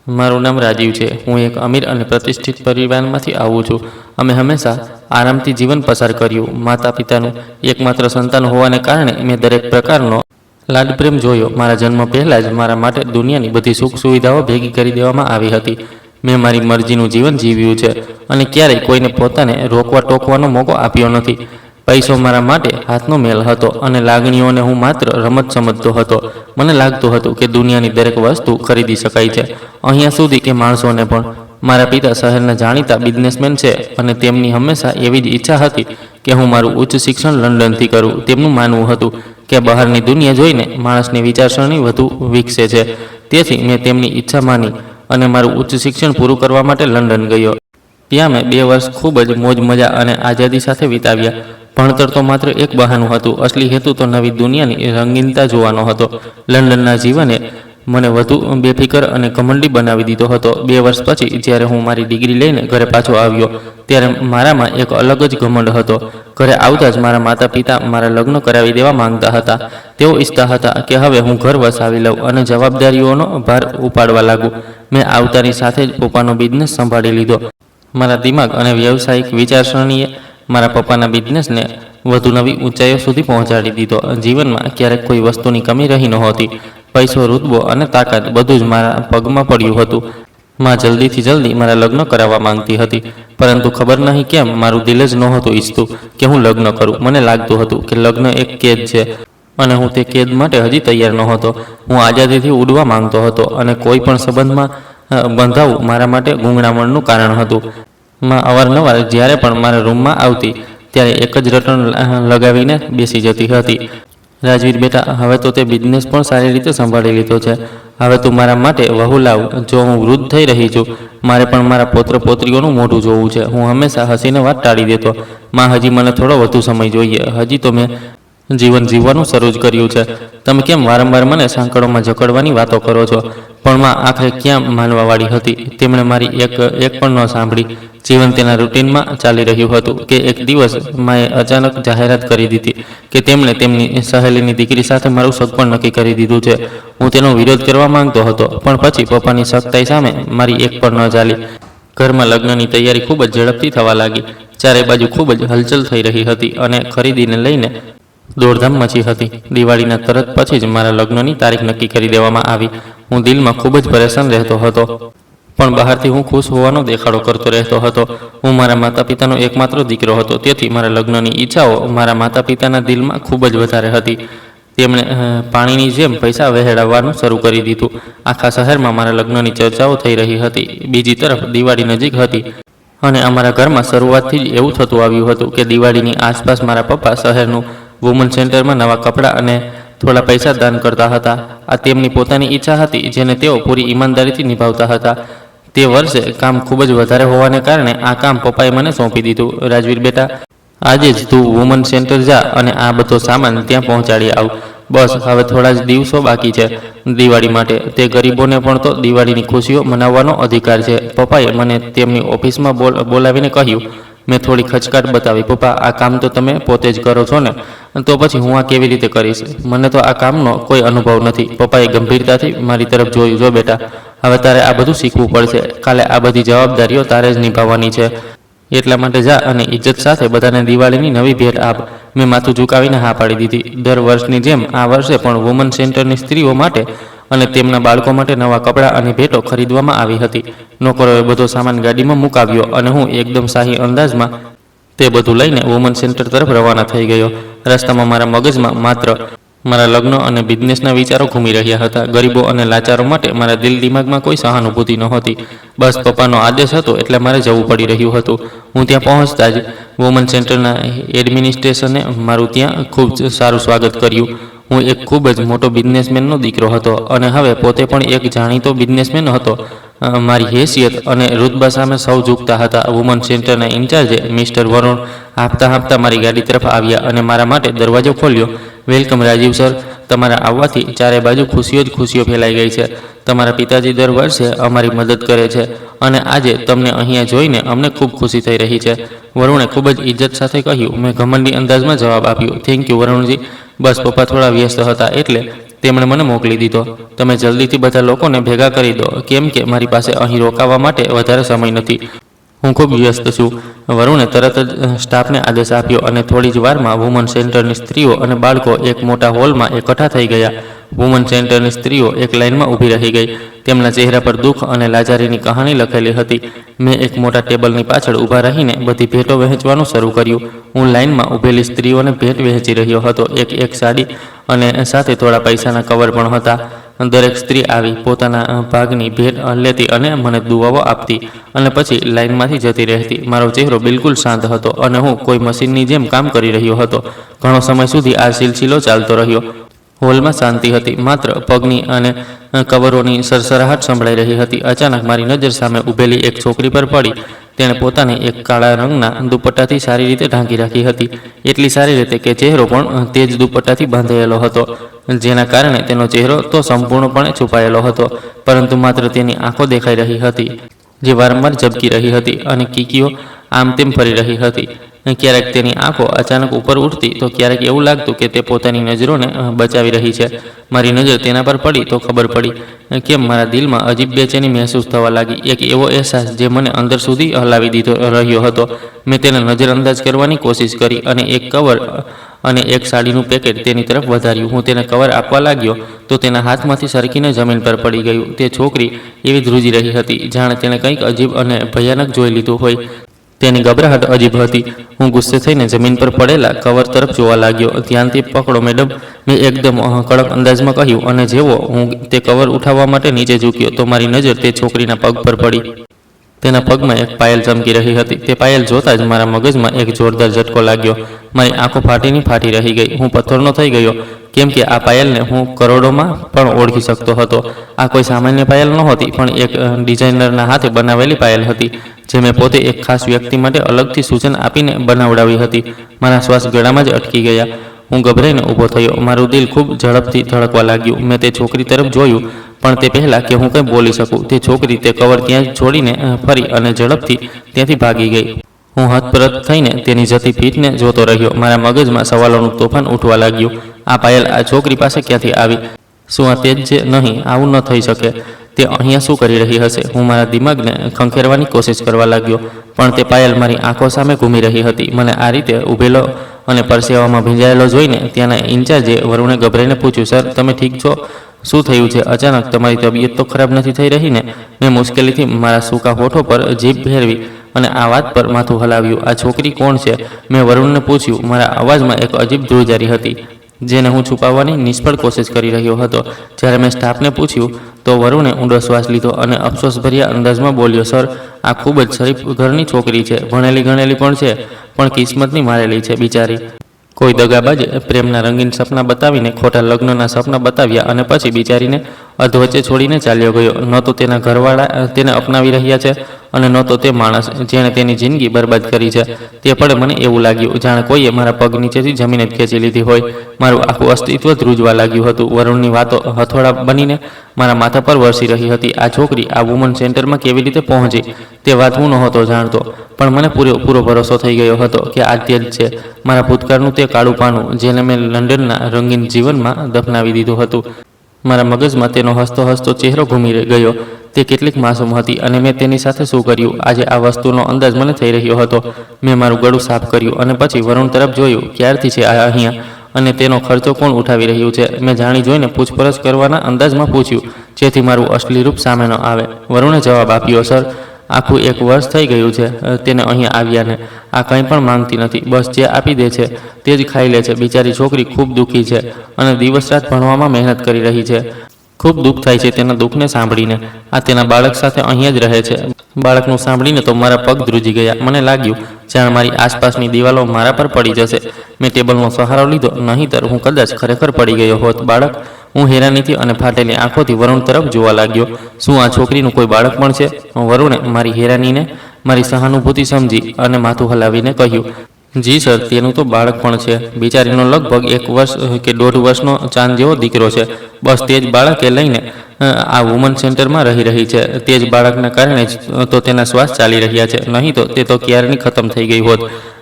મારું નામ રાજીવ છે। હું એક અમીર અને પ્રતિષ્ઠિત પરિવારમાંથી આવું છું। અમે હંમેશા આરામથી જીવન પસાર કર્યું। માતા પિતાનું એકમાત્ર સંતાન હોવાને કારણે મેં દરેક પ્રકારનો લાડ પ્રેમ જોયો। મારા જન્મ પહેલાં જ મારા માટે દુનિયાની બધી સુખ સુવિધાઓ ભેગી કરી દેવામાં આવી હતી। મેં મારી મરજીનું જીવન જીવ્યું છે અને ક્યારેય કોઈને પોતાને રોકવા ટોકવાનો મોકો આપ્યો નથી। પૈસો મારા માટે હાથનો મેલ હતો અને લાગણીઓને હું માત્ર રમત સમજતો હતો। મને લાગતું હતું કે દુનિયાની દરેક વસ્તુ ખરીદી શકાય છે, અહીંયા સુધી કે માણસોને પણ। મારા પિતા શહેરના જાણીતા બિઝનેસમેન છે અને તેમની હંમેશા એવી જ ઈચ્છા હતી કે હું મારું ઉચ્ચ શિક્ષણ લંડનથી કરું। તેમનું માનવું હતું કે બહારની દુનિયા જોઈને માણસની વિચારસરણી વધુ વિકસે છે। તેથી મેં તેમની ઈચ્છા માની અને મારું ઉચ્ચ શિક્ષણ પૂરું કરવા માટે લંડન ગયો। ત્યાં મેં 2 વર્ષ ખૂબ જ મોજ મજા અને આઝાદી સાથે વિતાવ્યા। ભણતર તો માત્ર એક બહાનું હતું, અસલી હેતુ તો નવી દુનિયાની રંગીનતા જોવાનો હતો। લંડનના જીવને મને વધુ બેફિકર અને ઘમંડી બનાવી દીધો હતો। 2 વર્ષ પછી જ્યારે હું મારી ડિગ્રી લઈને ઘરે પાછો આવ્યો ત્યારે મારામાં એક અલગ જ ઘમંડ હતો। ઘરે આવતા જ મારા માતા પિતા મારા લગ્ન કરાવી દેવા માંગતા હતા। તેઓ ઈચ્છતા હતા કે હવે હું ઘર વસાવી લઉં અને જવાબદારીઓનો ભાર ઉપાડવા લાગું। મેં આવતાની સાથે જ પપ્પાનો બિઝનેસ સંભાળી લીધો। મારા દિમાગ અને વ્યવસાયિક વિચારસરણીએ મારા પપ્પાના બિઝનેસને વધુ નવી ઊંચાઈઓ સુધી પહોંચાડી દીધો। જીવનમાં ક્યારેક કોઈ વસ્તુની કમી રહી નહોતી। પૈસો, રૂતબો અને તાકાત બધું જ મારા પગમાં પડ્યું હતું। માં જલ્દીથી જલ્દી મારા લગ્ન કરાવવા માંગતી હતી, પરંતુ ખબર નહીં કેમ મારું દિલ જ નહોતું ઈચ્છતું કે હું લગ્ન કરું। મને લાગતું હતું કે લગ્ન એક કેદ છે અને હું તે કેદ માટે હજી તૈયાર નહોતો। હું આઝાદીથી ઉડવા માંગતો હતો અને કોઈ પણ સંબંધમાં બંધાવું મારા માટે ગૂંગળામણનું કારણ હતું। માં અવારનવાર જ્યારે પણ મારા રૂમમાં આવતી ત્યારે એક જ રટણ લગાવીને બેસી જતી હતી, રાજવીર બેટા, હવે તો તે બિઝનેસ પણ સારી રીતે સંભાળી લીધો છે। હવે તું મારા માટે વહુ લાવ। જો હું વૃદ્ધ થઈ રહી છું, મારે પણ મારા પૌત્ર પૌત્રીઓનું મોઢું જોવું છે। હું હંમેશા હસીને વાત ટાળી દેતો। માં, હજી મને થોડો વધુ સમય જોઈએ। હજી તો મેં જીવન જીવવાનું શરૂ જ કર્યું છે। તમે કેમ વારંવાર મને સાંકળોમાં જકડવાની વાતો કરો છો? પણ માં આખરે ક્યાં માનવાવાળી હતી? તેમણે મારી એક પણ ન સાંભળી। જીવન તેના રૂટીનમાં ચાલી રહ્યું હતું કે એક દિવસ માએ અચાનક જાહેરાત કરી દીધી કે તેમણે તેમની સહેલીની દીકરી સાથે મારું સગપણ નક્કી કરી દીધું છે। હું તેનો વિરોધ કરવા માંગતો હતો, પણ પછી પપ્પાની સખ્તાઈ સામે મારી એક પણ ન ચાલી। ઘરમાં લગ્નની તૈયારી ખૂબ જ ઝડપથી થવા લાગી। ચારે બાજુ ખૂબ જ હલચલ થઈ રહી હતી અને ખરીદીને લઈને દોડધામ મચી હતી। દિવાળીના તરત પછી જ મારા લગ્નની તારીખ નક્કી કરી દેવામાં આવી। હું દિલમાં ખૂબ જ પરેશાન રહેતો હતો, પણ બહારથી હું ખુશ હોવાનો દેખાડો કરતો રહેતો હતો। હું મારા માતા પિતાનો એકમાત્ર દીકરો હતો, તેથી મારા લગ્નની ઈચ્છાઓ મારા માતા પિતાના દિલમાં ખૂબ જ વધારે હતી। તેમણે પાણીની જેમ પૈસા વહેડાવવાનું શરૂ કરી દીધું। આખા શહેરમાં મારા લગ્નની ચર્ચાઓ થઈ રહી હતી। બીજી તરફ દિવાળી નજીક હતી અને અમારા ઘરમાં શરૂઆતથી જ એવું થતું આવ્યું હતું કે દિવાળીની આસપાસ મારા પપ્પા શહેરનું વુમન સેન્ટરમાં નવા કપડાં અને થોડા પૈસા દાન કરતા હતા। આ તેમની પોતાની ઈચ્છા હતી, જેને તેઓ પૂરી ઈમાનદારીથી નિભાવતા હતા। તે વર્ષે કામ ખૂબ જ વધારે હોવાને કારણે આ કામ પપ્પાએ મને સોંપી દીધું। રાજવીર બેટા, આજે જ તું વુમન સેન્ટર જા અને આ બધો સામાન ત્યાં પહોંચાડી આવ। બસ હવે થોડા જ દિવસો બાકી છે દિવાળી માટે। તે ગરીબોને પણ તો દિવાળીની ખુશીઓ મનાવવાનો અધિકાર છે। પપ્પાએ મને તેમની ઓફિસમાં બોલાવીને કહ્યું। મેં થોડી ખચકાટ બતાવી। પપ્પા, આ કામ તો તમે પોતે જ કરો છો ને? તો પછી હું આ કેવી રીતે કરીશ? મને તો આ કામનો કોઈ અનુભવ નથી। પપ્પાએ ગંભીરતાથી મારી તરફ જોયું। જો બેટા, હવે તારે આ બધું શીખવું પડશે। કાલે આ બધી જવાબદારીઓ તારે જ નિભાવવાની છે। એટલા માટે જા અને ઇજ્જત સાથે બધાને દિવાળીની નવી ભેટ આપ। મેં માથું ઝુકાવીને હા પાડી દીધી। દર વર્ષની જેમ આ વર્ષે પણ વુમન સેન્ટરની સ્ત્રીઓ માટે અને તેમના બાળકો માટે નવા કપડાં અને ભેટો ખરીદવામાં આવી હતી। નોકરોએ બધો સામાન ગાડીમાં મુકાવ્યો અને હું એકદમ શાહી અંદાજમાં તે બધું લઈને વુમન સેન્ટર તરફ રવાના થઈ ગયો। રસ્તામાં મારા મગજમાં માત્ર મારા લગ્ન અને બિઝનેસના વિચારો ઘૂમી રહ્યા હતા। ગરીબો અને લાચારો માટે મારા દિલ દિમાગમાં કોઈ સહાનુભૂતિ નહોતી। બસ પપ્પાનો આદેશ હતો એટલે મારે જવું પડી રહ્યું હતું। હું ત્યાં પહોંચતા જ વુમન સેન્ટરના એડમિનિસ્ટ્રેશને મારું ત્યાં ખૂબ જ સારું સ્વાગત કર્યું। હું એક ખૂબ જ મોટો બિઝનેસમેનનો દીકરો હતો અને હવે પોતે પણ એક જાણીતો બિઝનેસમેન હતો। મારી હેસિયત અને રૂતબા સામે સૌ ઝૂકતા હતા। વુમન સેન્ટરના ઇન્ચાર્જે મિસ્ટર વરુણ હાંફતા હાંફતા મારી ગાડી તરફ આવ્યા અને મારા માટે દરવાજો ખોલ્યો। વેલકમ રાજીવ સર, તમારા આવવાથી ચારે બાજુ ખુશીઓ જ ખુશીઓ ફેલાઈ ગઈ છે। તમારા પિતાજી દર વર્ષે અમારી મદદ કરે છે અને આજે તમને અહીંયા જોઈને અમને ખૂબ ખુશી થઈ રહી છે। વરુણે ખૂબ જ ઇજ્જત સાથે કહ્યું। મેં ઘમંડી અંદાજમાં જવાબ આપ્યો, થેન્ક યુ વરુણજી। બસ પપ્પા થોડા વ્યસ્ત હતા એટલે તેમણે મને મોકલી દીધો. તમે જલ્દીથી બધા લોકોને ભેગા કરી દો, કેમ કે મારી પાસે અહીં રોકાવા માટે વધારે સમય નથી. હું ખૂબ વ્યસ્ત છું. વરુણે તરત જ સ્ટાફને આદેશ આપ્યો અને થોડી જ વારમાં વુમન સેન્ટરની સ્ત્રીઓ અને બાળકો એક મોટા હોલમાં એકઠા થઈ ગયા. વુમન સેન્ટરની સ્ત્રીઓ એક લાઇનમાં ઊભી રહી ગઈ. તેમના ચહેરા પર દુઃખ અને લાચારીની કહાની લખેલી હતી. મેં એક મોટા ટેબલની પાછળ ઊભા રહીને બધી ભેટો વહેંચવાનું શરૂ કર્યું. હું લાઇનમાં ઊભેલી સ્ત્રીઓને ભેટ વહેંચી રહ્યો હતો. એક સાડી અને સાથે થોડા પૈસાના કવર પણ હતા. દરેક સ્ત્રી આવી પોતાના ભાગની ભેટ લેતી અને મને દુઆઓ આપતી અને પછી લાઇનમાંથી જતી રહેતી. મારો ચહેરો બિલકુલ શાંત હતો અને હું કોઈ મશીનની જેમ કામ કરી રહ્યો હતો. ઘણો સમય સુધી આ સિલસિલો ચાલતો રહ્યો. હોલમાં શાંતિ હતી. માત્ર પગની અને કવરોની સરસરાહટ સંભળાઈ રહી હતી. અચાનક મારી નજર સામે ઊભેલી એક છોકરી પર પડી. તેણે પોતાને એક કાળા રંગના દુપટ્ટાથી સારી રીતે ઢાંકી રાખી હતી. એટલી સારી રીતે કે ચહેરો પણ તે જ દુપટ્ટાથી બાંધાયેલો હતો, જેના કારણે તેનો ચહેરો તો સંપૂર્ણપણે છુપાયેલો હતો, પરંતુ માત્ર તેની આંખો દેખાઈ રહી હતી, જે વારંવાર ઝબકી રહી હતી અને કીકીઓ આમ તેમ ફરી રહી હતી. ક્યારેક તેની આંખો અચાનક ઉપર ઉઠતી તો ક્યારેક એવું લાગતું કે તે પોતાની નજરોને બચાવી રહી છે. મારી નજર તેના પર પડી તો ખબર પડી કેમ મારા દિલમાં અજીબ બેચેની મહેસૂસ થવા લાગી. એક એવો અહેસાસ જે મને અંદર સુધી હલાવી દીધો રહ્યો હતો. મેં તેને નજરઅંદાજ કરવાની કોશિશ કરી અને એક કવર અને એક સાડીનું પેકેટ તેની તરફ વધાર્યું. હું તેને કવર આપવા લાગ્યો તો તેના હાથમાંથી સરકીને જમીન પર પડી ગયું. તે છોકરી એવી ધ્રુજી રહી હતી જાણે તેણે કંઈક અજીબ અને ભયાનક જોઈ લીધું હોય. તેની ગભરાહટ અજીબ હતી. હું ગુસ્સે થઈને જમીન પર પડેલા કવર તરફ જોવા લાગ્યો. ધ્યાનથી પકડો મેડમ, મેં એકદમ કડક અંદાજમાં કહ્યું અને જેવો હું તે કવર ઉઠાવવા માટે નીચે ઝૂક્યો તો મારી નજર તે છોકરીના પગ પર પડી. તેના પગમાં એક પાયલ ચમકી રહી હતી. તે પાયલ જોતાં જ મારા મગજમાં એક જોરદાર ઝટકો લાગ્યો. મારી આંખો ફાટી રહી ગઈ. હું પથ્થરનો થઈ ગયો, કેમ કે આ પાયલને હું કરોડોમાં પણ ઓળખી શકતો હતો. આ કોઈ સામાન્ય પાયલ નહોતી, પણ એક ડિઝાઇનરના હાથે બનાવેલી પાયલ હતી, જે મેં પોતે એક ખાસ વ્યક્તિ માટે અલગથી સૂચન આપીને બનાવડાવી હતી. મારા શ્વાસ ગળામાં જ અટકી ગયા. હું ગભરાઈને ઊભો થયો. મારું દિલ ખૂબ ઝડપથી ધડકવા લાગ્યું. મેં તે છોકરી તરફ જોયું, પણ તે પહેલાં કે હું કંઈ બોલી શકું, તે છોકરી તે કવર ત્યાં જ છોડીને ફરી અને ઝડપથી ત્યાંથી ભાગી ગઈ. હું હતપ્રત થઈને તેની જતી પીઠને જોતો રહ્યો. મારા મગજમાં સવાલોનું તોફાન ઉઠવા લાગ્યું. આ પાયલ આ છોકરી પાસે ક્યાંથી આવી? શું આ તે જ છે? નહીં, આવું ન થઈ શકે. તે અહીંયા શું કરી રહી હશે? હું મારા દિમાગને ખંખેરવાની કોશિશ કરવા લાગ્યો, પણ તે પાયલ મારી આંખો સામે ઘૂમી રહી હતી. મને આ રીતે ઊભેલો અને પરસેવામાં ભીંજાયેલો જોઈને ત્યાંના ઇન્ચાર્જે વરુણે ગભરાઈને પૂછ્યું, સર, તમે ઠીક છો? શું થયું છે? અચાનક તમારી તબિયત તો ખરાબ નથી થઈ રહી ને? મેં મુશ્કેલીથી મારા સૂકા હોઠો પર જીભ ફેરવી અને આ વાત પર માથું હલાવ્યું. આ છોકરી કોણ છે? મેં વરુણને પૂછ્યું. મારા અવાજમાં એક અજીબ ધ્રુજારી હતી, જેને હું છુપાવવાની નિષ્ફળ કોશિશ કરી રહ્યો હતો. જ્યારે મેં સ્ટાફને પૂછ્યું તો વરુણે ઊંડો શ્વાસ લીધો અને અફસોસભર્યા અંદાજમાં બોલ્યો, સર, આ ખૂબ જ શરીફ ઘરની છોકરી છે, ભણેલી ગણેલી પણ છે, પણ કિસ્મતની મારેલી છે બિચારી. કોઈ દગાબાજે પ્રેમના રંગીન સપના બતાવીને ખોટા લગ્નના સપના બતાવ્યા અને પછી બિચારીને અધવચ્ચે છોડીને ચાલ્યો ગયો. ન તો તેના ઘરવાળા તેને અપનાવી રહ્યા છે અને ન તો તે માણસ જેણે તેની જિંદગી બરબાદ કરી છે. તે પડે મને એવું લાગ્યું જાણે કોઈએ મારા પગ નીચેથી જમીન જ ખેંચી લીધી હોય. મારું આખું અસ્તિત્વ ધ્રુજવા લાગ્યું હતું. વરુણની વાતો હથોડા બનીને મારા માથા પર વરસી રહી હતી. આ છોકરી આ વુમન સેન્ટરમાં કેવી રીતે પહોંચી તે વાત હું નહોતો જાણતો, પણ મને પૂરો ભરોસો થઈ ગયો હતો કે આ તે જ છે, મારા ભૂતકાળનું તે કાળું પાનું જેને મેં લંડનના રંગીન જીવનમાં દફનાવી દીધું હતું. મારા મગજમાં તેનો હસતો હસતો ચહેરો ઘૂમી ગયો. તે કેટલીક માસૂમ હતી અને મેં તેની સાથે શું કર્યું? આજે આ વસ્તુનો અંદાજ મને થઈ રહ્યો હતો. મેં મારું ગળું સાફ કર્યું અને પછી વરુણ તરફ જોયું. ક્યારથી છે આ અહીંયા અને તેનો ખર્ચો કોણ ઉઠાવી રહ્યું છે? મેં જાણી જોઈને પૂછપરછ કરવાના અંદાજમાં પૂછ્યું, જેથી મારું અસલી રૂપ સામે ન આવે. વરુણે જવાબ આપ્યો, સર, આખું 1 વર્ષ થઈ ગયું છે તેને અહીંયા આવ્યાને. આ કંઈ પણ માંગતી નથી, બસ જે આપી દે છે તે જ ખાઈ લે છે. બિચારી છોકરી ખૂબ દુઃખી છે અને દિવસ રાત ભણવામાં મહેનત કરી રહી છે. ખૂબ દુઃખ થાય છે તેના દુઃખને સાંભળીને. આ તેના બાળક સાથે અહીંયા જ રહે છે. બાળકનું સાંભળીને તો મારા પગ ધ્રુજી ગયા. મને લાગ્યું જાણે મારી આસપાસની દિવાલો મારા પર પડી જશે. મેં ટેબલનો સહારો લીધો, નહીંતર હું કદાચ ખરેખર પડી ગયો હોત. બાળક? હું હેરાનીથી અને ફાટેલી આંખોથી વરુણ તરફ જોવા લાગ્યો. શું આ છોકરીનું કોઈ બાળક પણ છે? વરુણે મારી હેરાનીને મારી સહાનુભૂતિ સમજી અને માથું હલાવીને કહ્યું, જી સર, તેનું તો બાળક પણ છે. બિચારીનો લગભગ 1 વર્ષ કે 1.5 વર્ષનો ચાંદ જેવો દીકરો છે. બસ તે જ બાળકે લઈને આ વુમન સેન્ટરમાં રહી છે. તે જ બાળકના કારણે જ તો તેના શ્વાસ ચાલી રહ્યા છે, નહીં તો તે તો ક્યારની ખતમ થઈ ગઈ હોત.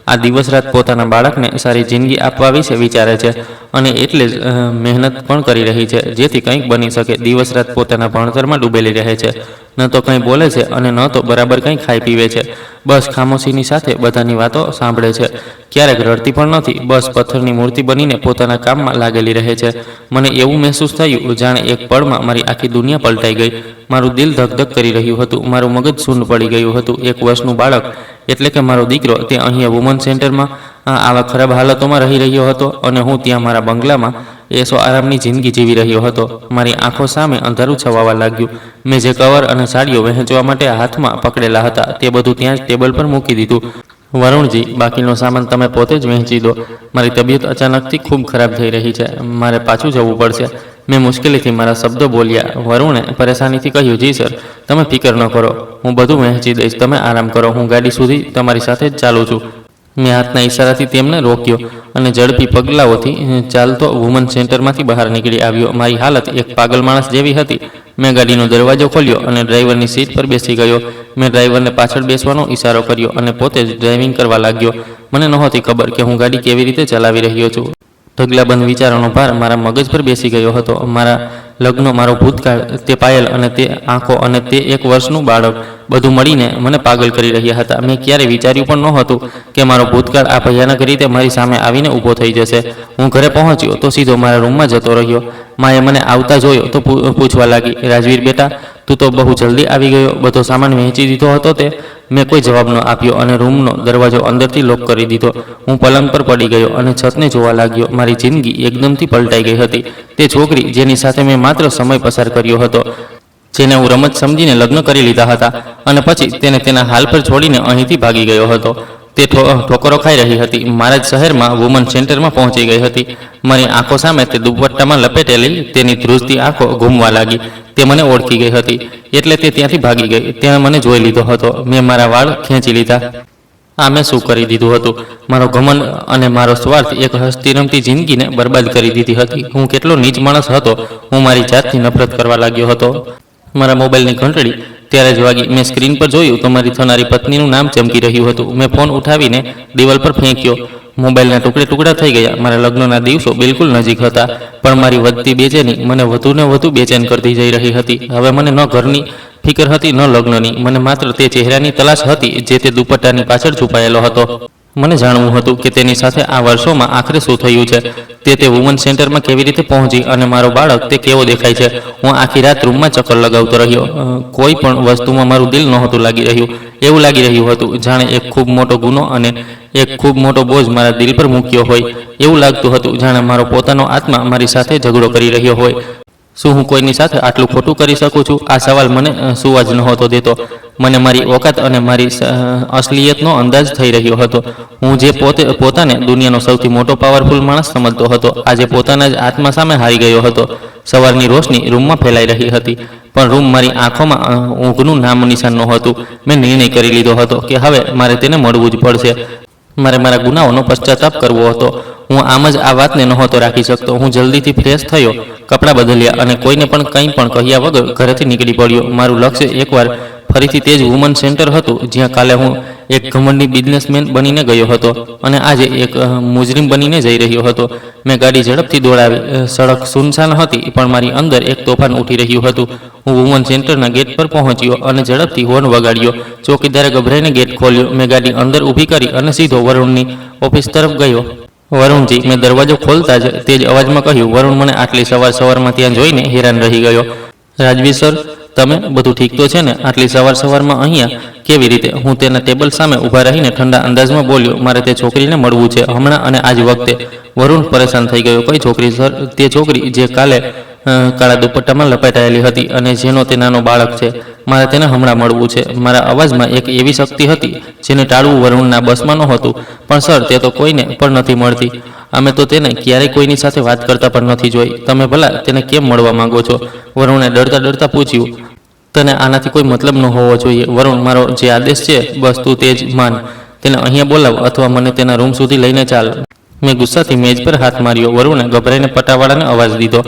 આ દિવસ રાત પોતાના બાળકને સારી જિંદગી આપવા વિશે વિચારે છે અને એટલે જ મહેનત પણ કરી રહી છે જેથી કંઈક બની શકે. દિવસ રાત પોતાના ભણતરમાં ડૂબેલી રહે છે, ન તો કંઈ બોલે છે અને ન તો બરાબર કંઈ ખાઈ પીવે છે. બસ ખામોશીની સાથે બધાની વાતો સાંભળે છે. ક્યારેક રડતી પણ નથી, બસ પથ્થરની મૂર્તિ બનીને પોતાના કામમાં લાગેલી રહે છે. મને એવું મહેસૂસ થયું જાણે એક પળમાં મારી આખી દુનિયા પલટાઈ ગઈ. મારું દિલ ધક-ધક કરી રહ્યું હતું, મારું મગજ શૂન્ય પડી ગયું હતું. 1 વર્ષનું બાળક એટલે કે મારો દીકરો તે અહીંયા વુમન સેન્ટરમાં આવા ખરાબ હાલતોમાં રહી રહ્યો હતો અને હું ત્યાં મારા બંગલામાં એસો આરામની જિંદગી જીવી રહ્યો હતો. મારી આંખો સામે અંધારું છવાવા લાગ્યું. મેં જે કવર અને સાડીઓ વહેંચવા માટે હાથમાં પકડેલા હતા તે બધું ત્યાં જ ટેબલ પર મૂકી દીધું. વરુણજી, બાકીનો સામાન તમે પોતે જ વહેંચી દો. મારી તબિયત અચાનકથી ખૂબ ખરાબ થઈ રહી છે, મારે પાછું જવું પડશે. મેં મુશ્કેલીથી મારા શબ્દો બોલ્યા. વરુણે પરેશાનીથી કહ્યું, જી સર, તમે ફિકર ન કરો, હું બધું વહેંચી દઈશ, તમે આરામ કરો, હું ગાડી સુધી તમારી સાથે જ ચાલું છું. મેં હાથના ઈશારાથી તેમને રોક્યો અને ઝડપી પગલાઓથી ચાલતો વુમન સેન્ટરમાંથી બહાર નીકળી આવ્યો. મારી હાલત એક પાગલ માણસ જેવી હતી. મેં ગાડીનો દરવાજો ખોલ્યો અને ડ્રાઈવરની સીટ પર બેસી ગયો. મેં ડ્રાઈવરને પાછળ બેસવાનો ઈશારો કર્યો અને પોતે જ ડ્રાઇવિંગ કરવા લાગ્યો. મને નહોતી ખબર કે હું ગાડી કેવી રીતે ચલાવી રહ્યો છું. ઢગલાબંધ વિચારોનો ભાર મારા મગજ પર બેસી ગયો હતો. મારા લગ્નો, મારો ભૂતકાળ, તે પાયલ અને તે આંખો અને તે 1 વર્ષનું બાળક, બધું મળીને મને પાગલ કરી રહ્યા હતા. મેં ક્યારેય વિચાર્યું પણ નહોતું કે મારો ભૂતકાળ આ ભયાનક રીતે મારી સામે આવીને ઊભો થઈ જશે. હું ઘરે પહોંચ્યો તો સીધો મારા રૂમમાં જતો રહ્યો. માએ મને આવતા જોયો તો પૂછવા લાગી, રાજવીર બેટા, તું તો બહુ જલ્દી આવી ગયો, બધો સામાન વહેંચી દીધો હતો તે? મેં કોઈ જવાબ ન આપ્યો અને રૂમનો દરવાજો અંદરથી લોક કરી દીધો. હું પલંગ પર પડી ગયો અને છતને જોવા લાગ્યો. મારી જિંદગી એકદમથી પલટાઈ ગઈ હતી. તે છોકરી જેની સાથે મેં માત્ર સમય પસાર કર્યો હતો, જેને હું રમત સમજીને લગ્ન કરી લીધા હતા અને પછી તેને તેના હાલ પર છોડીને અહીંથી ભાગી ગયો હતો, તે ઠોકરો ખાઈ રહી હતી. મારા જ શહેરમાં વુમન સેન્ટરમાં પહોંચી ગઈ હતી. મારી આંખો સામે તે દુપટ્ટામાં લપેટેલી તેની ધ્રુજતી આંખો ઘૂમવા લાગી. તે મને ઓળખી ગઈ હતી એટલે તે ત્યાંથી ભાગી ગઈ. તેણે મને જોઈ લીધો હતો. મેં મારા વાળ ખેંચી લીધા. આ મેં શું કરી દીધું હતું? મારો ઘમંડ અને મારો સ્વાર્થ એક હસતી રમતી જિંદગીને બરબાદ કરી દીધી હતી. હું કેટલો નીચ માણસ હતો. હું મારી જાતથી નફરત કરવા લાગ્યો હતો. મારા મોબાઈલની ઘંટડી ત્યારે જ વાગી. મેં સ્ક્રીન પર જોયું તો મારી થનારી પત્નીનું નામ ચમકી રહ્યું હતું. મેં ફોન ઉઠાવીને દિવાલ પર ફેંક્યો. મોબાઈલના ટુકડે ટુકડા થઈ ગયા. મારા લગ્નના દિવસો બિલકુલ નજીક હતા, પણ મારી વધતી બેચેની મને વધુને વધુ બેચેન કરતી જઈ રહી હતી. હવે મને ન ઘરની ફિકર હતી ન લગ્નની. મને માત્ર તે ચહેરાની તલાશ હતી જે તે દુપટ્ટાની પાછળ છુપાયેલો હતો. મને જાણવું હતું કે તેની સાથે આ વર્ષોમાં આખરે શું થયું છે. તે વુમન સેન્ટરમાં કેવી રીતે પહોંચી અને મારો બાળક તે કેવો દેખાય છે. હું આખી રાત રૂમમાં ચક્કર લગાવતો રહ્યો. કોઈ પણ વસ્તુમાં મારું દિલ નહોતું લાગી રહ્યું. એવું લાગી રહ્યું હતું જાણે એક ખૂબ મોટો ગુનો અને એક ખૂબ મોટો બોજ મારા દિલ પર મૂક્યો હોય. એવું લાગતું હતું જાણે મારો પોતાનો આત્મા મારી સાથે ઝઘડો કરી રહ્યો હોય. શું હું કોઈની સાથે આટલું ખોટું કરી શકું છું? આ સવાલ મને સુવા જ નહોતો દેતો. મને મારી ઓકાત અને મારી અસલિયતનો અંદાજ થઈ રહ્યો હતો. હું જે પોતાને દુનિયાનો સૌથી મોટો પાવરફુલ માણસ સમજતો હતો, આજે પોતાના જ આત્મા સામે હારી ગયો હતો. સવારની રોશની રૂમમાં ફેલાઈ રહી હતી, પણ રૂમ મારી આંખોમાં ઊંઘનું નામ નિશાન નહોતું. મેં નિર્ણય કરી લીધો હતો કે હવે મારે તેને મળવું જ પડશે. મારે મારા ગુનાઓનો પશ્ચાતાપ કરવો હતો. હું આમ જ આ વાતને નહોતો રાખી શકતો. હું જલ્દીથી ફ્રેશ થયો, કપડાં બદલ્યા અને કોઈને પણ કંઈ પણ કહ્યા વગર ઘરેથી નીકળી પડ્યો. મારું લક્ષ્ય એકવાર ફરીથી તે જ વુમન સેન્ટર હતું જ્યાં કાલે હું એક ઘમંડી બિઝનેસમેન બનીને ગયો હતો અને આજે એક મુજરીમ બનીને જઈ રહ્યો હતો. મેં ગાડી ઝડપથી દોડાવી. સડક સુનસાન હતી, પણ મારી અંદર એક તોફાન ઉઠી રહ્યું હતું. હું વુમન સેન્ટરના ગેટ પર પહોંચ્યો અને ઝડપથી હોર્ન વગાડ્યો. ચોકીદારે ગભરાઈને ગેટ ખોલ્યો. મેં ગાડી અંદર ઊભી કરી અને સીધો વરુણની ઓફિસ તરફ ગયો. વરુણજી, મેં દરવાજો ખોલતા જ તે જ અવાજમાં કહ્યું. વરુણ મને આટલી સવારમાં ત્યાં જોઈને હેરાન રહી ગયો. રાજવીર સર, તમે બધું ઠીક તો છે ને? આટલી સવારમાં અહીંયા કેવી રીતે? હું તેના ટેબલ સામે ઊભા રહીને ઠંડા અંદાજમાં બોલ્યો. મારે તે છોકરીને મળવું છે, હમણાં અને આજ વખતે. વરુણ પરેશાન થઈ ગયો. કઈ છોકરી સર? તે છોકરી જે કાલે કાળા દુપટ્ટામાં લપેટાયેલી હતી અને જેનો તે નાનો બાળક છે. મારે તેને હમણાં મળવું છે. મારા અવાજમાં એક એવી શક્તિ હતી જેને ટાળવું વરુણના બસમાં નહોતું. પણ સર, તે તો કોઈને પણ નથી મળતી. અમે તો તેને ક્યારેય કોઈની સાથે વાત કરતા પણ નથી જોઈ. તમે ભલા તેને કેમ મળવા માંગો છો? વરુણે ડરતા ડરતા પૂછ્યું. તને આનાથી કોઈ મતલબ ન હોવો જોઈએ. વરુણ, મારો જે આદેશ છે બસ તું તે જ માન. તેને અહીંયા બોલાવ અથવા મને તેના રૂમ સુધી લઈને ચાલ. મેં ગુસ્સાથી મેજ પર હાથ માર્યો. વરુણે ગભરાઈને પટાવાળાને અવાજ દીધો.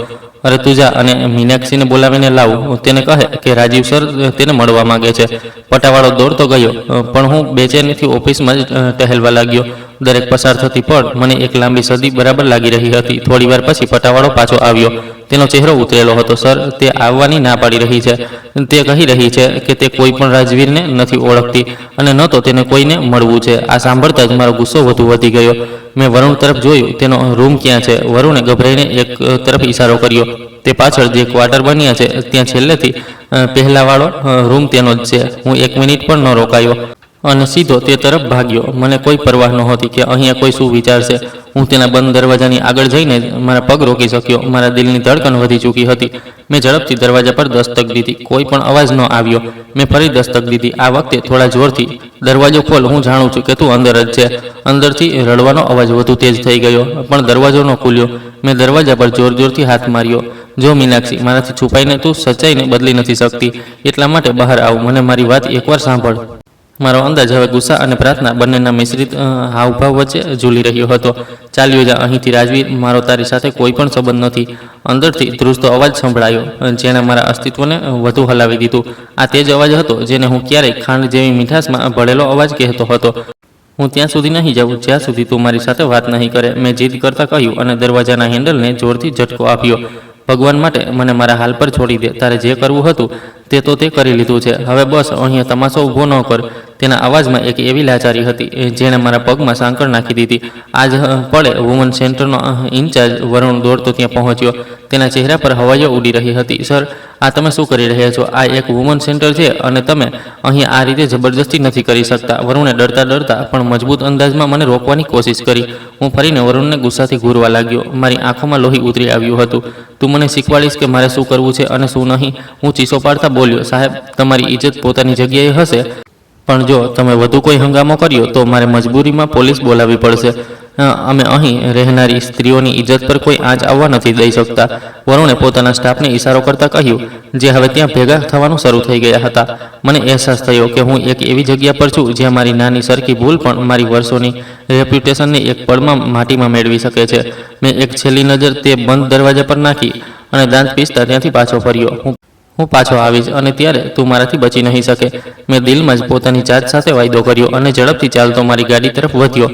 અરે તું જા અને મીનાક્ષીને બોલાવીને લાવ. તેને કહે કે રાજીવ સર તેને મળવા માંગે છે. પટાવાળો દોડતો ગયો, પણ હું બેચેનીથી ઓફિસમાં જ ટહેલવા લાગ્યો. દરેક પસાર થતી પળ મને એક લાંબી સદી બરાબર લાગી રહી હતી. થોડીવાર પછી પટાવાળો પાછો આવ્યો. તેનો ચહેરો ઉતરેલો હતો. સર, તે આવવાની ના પાડી રહી છે. તે કહી રહી છે કે તે કોઈ પણ રાજવીરને નથી ઓળખતી અને ન તો તેને કોઈને મળવું છે. આ સાંભળતા જ મારો ગુસ્સો વધુ વધી ગયો. મેં વરુણ તરફ જોયું. તેનો રૂમ ક્યાં છે? વરુણે ગભરાઈને એક તરફ ઈશારો કર્યો. તે પાછળ જે ક્વાર્ટર બન્યા છે ત્યાં છેલ્લેથી પહેલાવાળો રૂમ તેનો જ છે. હું 1 મિનિટ પણ ન રોકાયો અને સીધો તે તરફ ભાગ્યો. મને કોઈ પરવાહ નહોતી કે અહીંયા કોઈ શું વિચારશે. હું તેના બંધ દરવાજાની આગળ જઈને મારા પગ રોકી શક્યો. મારા દિલની ધડકન વધી ચૂકી હતી. મેં ઝડપથી દરવાજા પર દસ્તક દીધી. કોઈ પણ અવાજ ન આવ્યો. મેં ફરી દસ્તક દીધી, આ વખતે થોડા જોરથી. દરવાજો ખોલ, હું જાણું છું કે તું અંદર જ છે. અંદરથી રડવાનો અવાજ વધુ તેજ થઈ ગયો, પણ દરવાજો ન ખુલ્યો. મેં દરવાજા પર જોર જોરથી હાથ માર્યો. જો મીનાક્ષી, મારાથી છુપાઈને તું સચ્ચાઈને બદલી નથી શકતી. એટલા માટે બહાર આવ. મને મારી વાત એકવાર સાંભળ. મારો અંદાજ હવે ગુસ્સા અને પ્રાર્થના બંનેના મિશ્રિત હાવભાવ વચ્ચે ઝૂલી રહ્યો હતો. ચાલ્યો જા અહીંથી રાજવીર, મારો તારી સાથે કોઈ પણ સંબંધ નથી. અંદરથી ધ્રુજતો અવાજ સંભળાયો, જેણે મારા અસ્તિત્વને વધુ હલાવી દીધું. આ તે જ અવાજ હતો જેને હું ક્યારેય ખાંડ જેવી મીઠાશમાં ભળેલો અવાજ કહેતો હતો. હું ત્યાં સુધી નહીં જાઉં જ્યાં સુધી તું મારી સાથે વાત નહીં કરે, મેં જીદ કરતા કહ્યું અને દરવાજાના હેન્ડલને જોરથી ઝટકો આપ્યો. ભગવાન માટે મને મારા હાલ પર છોડી દે. તારે જે કરવું હતું તે તો તે કરી લીધું છે. હવે બસ અહીંયા તમાશો ઊભો ન કર. તેના અવાજમાં એક એવી લાચારી હતી જેણે મારા પગમાં સાંકળ નાખી દીધી. આજ પળે વુમન સેન્ટરનો ઇન્ચાર્જ વરુણ દોડતો ત્યાં પહોંચ્યો. તેના ચહેરા પર હવાઈઓ ઉડી રહી હતી. સર, આ તમે શું કરી રહ્યા છો? આ એક વુમન સેન્ટર છે અને તમે અહીં આ રીતે જબરજસ્તી નથી કરી શકતા. વરુણે ડરતા ડરતા પણ મજબૂત અંદાજમાં મને રોકવાની કોશિશ કરી. હું ફરીને વરુણને ગુસ્સાથી ઘૂરવા લાગ્યો. મારી આંખોમાં લોહી ઉતરી આવ્યું હતું. તું મને શીખવાડીશ કે મારે શું કરવું છે અને શું નહીં? હું ચીસો પાડતા બોલ્યો. સાહેબ, તમારી ઇજ્જત પોતાની જગ્યાએ હશે, પણ જો તમે વધુ કોઈ હંગામો કર્યો તો મારે મજબૂરીમાં પોલીસ બોલાવવી પડશે. અમે અહીં રહેનારી સ્ત્રીઓની ઇજ્જત પર કોઈ આંચ આવવા નથી દઈ શકતા. વરુણે પોતાના સ્ટાફને ઇશારો કરતા કહ્યું, જે હવે ત્યાં ભેગા થવાનું શરૂ થઈ ગયા હતા. મને અહેસાસ થયો કે હું એક એવી જગ્યા પર છું જ્યાં મારી નાની સરખી ભૂલ પણ મારી વર્ષોની રેપ્યુટેશનને એક પળમાં માટીમાં મેળવી શકે છે. મેં એક છેલ્લી નજર તે બંધ દરવાજા પર નાખી અને દાંત પીસતા ત્યાંથી પાછો ફર્યો. હું પાછો આવીશ અને ત્યારે તું મારાથી બચી નહીં શકે. મેં દિલમાં જ પોતાની જાત સાથે વાયદો કર્યો અને ઝડપથી ચાલતો મારી ગાડી તરફ વધ્યો.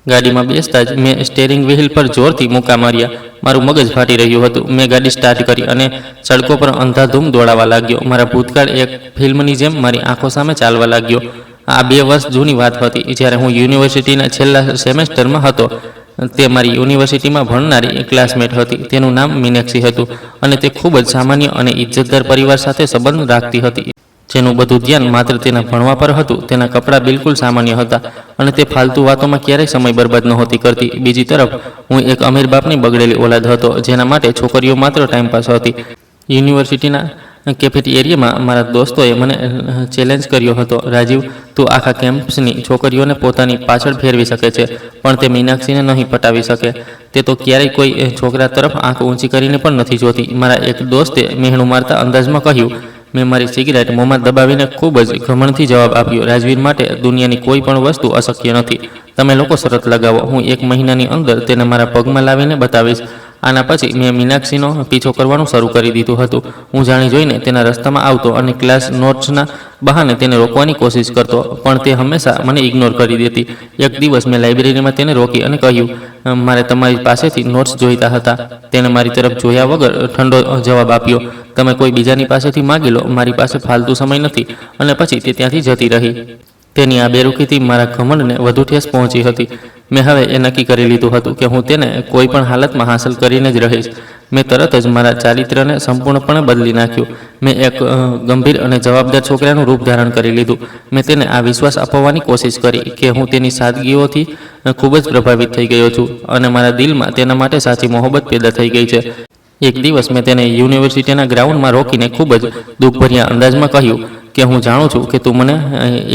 ગાડીમાં બેસતા જ મેં સ્ટેરિંગ વ્હીલ પર જોરથી મુક્કા માર્યા. મારું મગજ ફાટી રહ્યું હતું. મેં ગાડી સ્ટાર્ટ કરી અને સડકો પર અંધાધૂમ દોડાવા લાગ્યો. મારા ભૂતકાળ એક ફિલ્મની જેમ મારી આંખો સામે ચાલવા લાગ્યો. આ 2 વર્ષ જૂની વાત હતી, જ્યારે હું યુનિવર્સિટીના છેલ્લા સેમેસ્ટરમાં હતો. તે મારી યુનિવર્સિટીમાં ભણનારી ક્લાસમેટ હતી. તેનું નામ મીનાક્ષી હતું અને તે ખૂબ જ સામાન્ય અને ઇજ્જતદાર પરિવાર સાથે સંબંધ રાખતી હતી, જેનું બધું ધ્યાન માત્ર તેના ભણવા પર હતું. તેના કપડાં બિલકુલ સામાન્ય હતા અને તે ફાલતુ વાતોમાં ક્યારેય સમય બરબાદ નહોતી કરતી. બીજી તરફ હું એક અમીર બાપની બગડેલી ઓલાદ હતો, જેના માટે છોકરીઓ માત્ર ટાઈમપાસ હતી. યુનિવર્સિટીના કેફેટેરિયામાં મારા દોસ્તોએ મને ચેલેન્જ કર્યો હતો, રાજીવ, તું આખા કેમ્પસની છોકરીઓને પોતાની પાછળ ફેરવી શકે છે, પણ તે મીનાક્ષીને નહીં પટાવી શકે. તે તો ક્યારેય કોઈ છોકરા તરફ આંખ ઊંચી કરીને પણ નથી જોતી. મારા એક દોસ્તે મહેણું મારતા અંદાજમાં કહ્યું. મેં મારી સિગરેટ મોંમાં દબાવીને ખૂબ જ ઘમણથી જવાબ આપ્યો, રાજવીર માટે દુનિયાની કોઈ પણ વસ્તુ અશક્ય નથી. તમે લોકો શરત લગાવો, હું 1 મહિનાની અંદર તેને મારા પગમાં લાવીને બતાવીશ. આના પછી મેં મીનાક્ષીનો પીછો કરવાનું શરૂ કરી દીધું હતું. હું જાણી જોઈને તેના રસ્તામાં આવતો અને ક્લાસ નોટ્સના બહાને તેને રોકવાની કોશિશ કરતો, પણ તે હંમેશા મને ઇગ્નોર કરી દેતી. એક દિવસ મેં લાઇબ્રેરીમાં તેને રોકી અને કહ્યું, મારે તમારી પાસેથી નોટ્સ જોઈતા હતા. તેને મારી તરફ જોયા વગર ઠંડો જવાબ આપ્યો, તમે કોઈ બીજાની પાસેથી માગી લો, મારી પાસે ફાલતુ સમય નથી. અને પછી તે ત્યાંથી જતી રહી. તેની આ બેરુખીથી મારા ઘમંડને વધુ ઠેસ પહોંચી હતી. મેં હવે એ નક્કી કરી લીધું હતું કે હું તેને કોઈ પણ હાલતમાં હાંસલ કરીને જ રહીશ. મેં તરત જ મારા ચારિત્રને સંપૂર્ણપણે બદલી નાખ્યું. મેં એક ગંભીર અને જવાબદાર છોકરાનું રૂપ ધારણ કરી લીધું. મેં તેને આ વિશ્વાસ અપાવવાની કોશિશ કરી કે હું તેની સાદગીઓથી ખૂબ જ પ્રભાવિત થઈ ગયો છું અને મારા દિલમાં તેના માટે સાચી મોહબ્બત પેદા થઈ ગઈ છે. એક દિવસ મેં તેને યુનિવર્સિટીના ગ્રાઉન્ડમાં રોકીને ખૂબ જ દુઃખભર્યા અંદાજમાં કહ્યું કે હું જાણું છું કે તું મને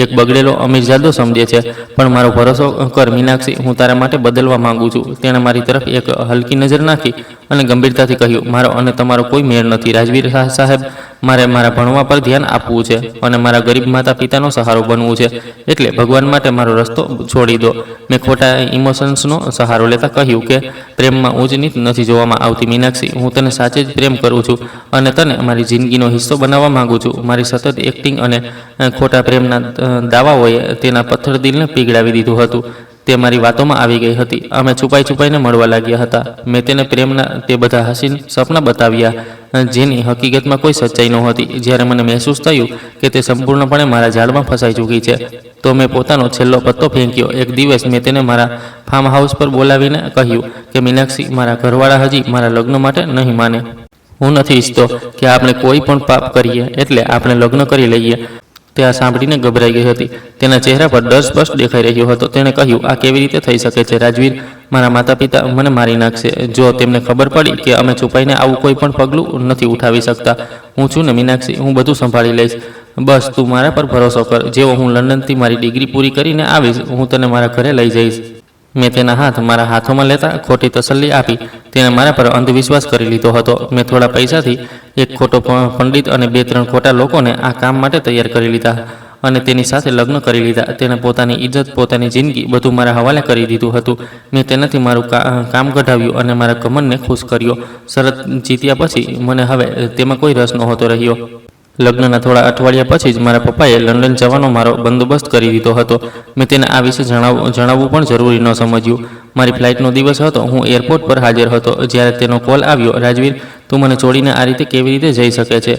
એક બગડેલો અમીરજાદો સમજે છે, પણ મારો ભરોસો કર મીનાક્ષી, હું તારા માટે બદલવા માંગુ છું. તેણે મારી તરફ એક હલકી નજર નાખી અને ગંભીરતાથી કહ્યું, મારો અને તમારો કોઈ મેળ નથી રાજવીર સાહેબ. મારે મારા ભણવા પર ધ્યાન આપવું છે અને મારા ગરીબ માતા પિતાનો સહારો બનવું છે. એટલે ભગવાન માટે મારો રસ્તો છોડી દો. મેં ખોટા ઇમોશન્સનો સહારો લેતા કહ્યું કે પ્રેમમાં ઊંચ નીચ નથી જોવામાં આવતી મીનાક્ષી. હું તને સાચે જ પ્રેમ કરું છું અને તને મારી જિંદગીનો હિસ્સો બનાવવા માંગુ છું. મારી સતત એક્ટિંગ અને ખોટા પ્રેમના દાવાઓએ તેના પથ્થર દિલને પીગળાવી દીધું હતું. તે મારી વાતોમાં આવી ગઈ હતી. અમે છુપાઈને મળવા લાગ્યા હતા. મેં તેને પ્રેમના તે બધા હસીન સપના બતાવ્યા જેની હકીકતમાં કોઈ સચ્ચાઈ નહોતી. જ્યારે મને મહેસૂસ થયું કે તે સંપૂર્ણપણે મારા જાળમાં ફસાઈ ચૂકી છે તો મેં પોતાનો છેલ્લો પત્તો ફેંક્યો. એક દિવસ મેં તેને મારા ફાર્મ હાઉસ પર બોલાવીને કહ્યું કે મીનાક્ષી, મારા ઘરવાળા હજી મારા લગ્ન માટે નહીં માને. હું નથી ઈચ્છતો કે આપણે કોઈ પણ પાપ કરીએ, એટલે આપણે લગ્ન કરી લઈએ. તે આ સાંભળીને ગભરાઈ ગઈ હતી. તેના ચહેરા પર ડર સ્પષ્ટ દેખાઈ રહ્યો હતો. તેણે કહ્યું, આ કેવી રીતે થઈ શકે છે રાજવીર? મારા માતા પિતા મને મારી નાખશે જો તેમને ખબર પડી કે અમે છુપાઈને આવું કોઈ પણ પગલું નથી ઉઠાવી શકતા. હું છું ને મીનાક્ષી, હું બધું સંભાળી લઈશ. બસ તું મારા પર ભરોસો કર. જેવો હું લંડનથી મારી ડિગ્રી પૂરી કરીને આવીશ, હું તને મારા ઘરે લઈ જઈશ. મેં તેના હાથ મારા હાથોમાં લેતા ખોટી તસલ્લી આપી. તેણે મારા પર અંધવિશ્વાસ કરી લીધો હતો. મેં થોડા પૈસાથી એક ખોટો પંડિત અને 2-3 ખોટા લોકોને આ કામ માટે તૈયાર કરી લીધા અને તેની સાથે લગ્ન કરી લીધા. તેણે પોતાની ઇજ્જત, પોતાની જિંદગી બધું મારા હવાલે કરી દીધું હતું. મેં તેનાથી મારું કામ કઢાવ્યું અને મારા કમરને ખુશ કર્યો. શરત જીત્યા પછી મને હવે તેમાં કોઈ રસ નહોતો રહ્યો. લગ્નના થોડા અઠવાડિયા પછી જ મારા પપ્પાએ લંડન જવાનો મારો બંદોબસ્ત કરી દીધો હતો. મેં તેને આ વિશે જણાવવું પણ જરૂરી ન સમજ્યું. મારી ફ્લાઇટનો દિવસ હતો. હું એરપોર્ટ પર હાજર હતો જ્યારે તેનો કોલ આવ્યો. રાજવીર, તું મને છોડીને આ રીતે કેવી રીતે જઈ શકે છે?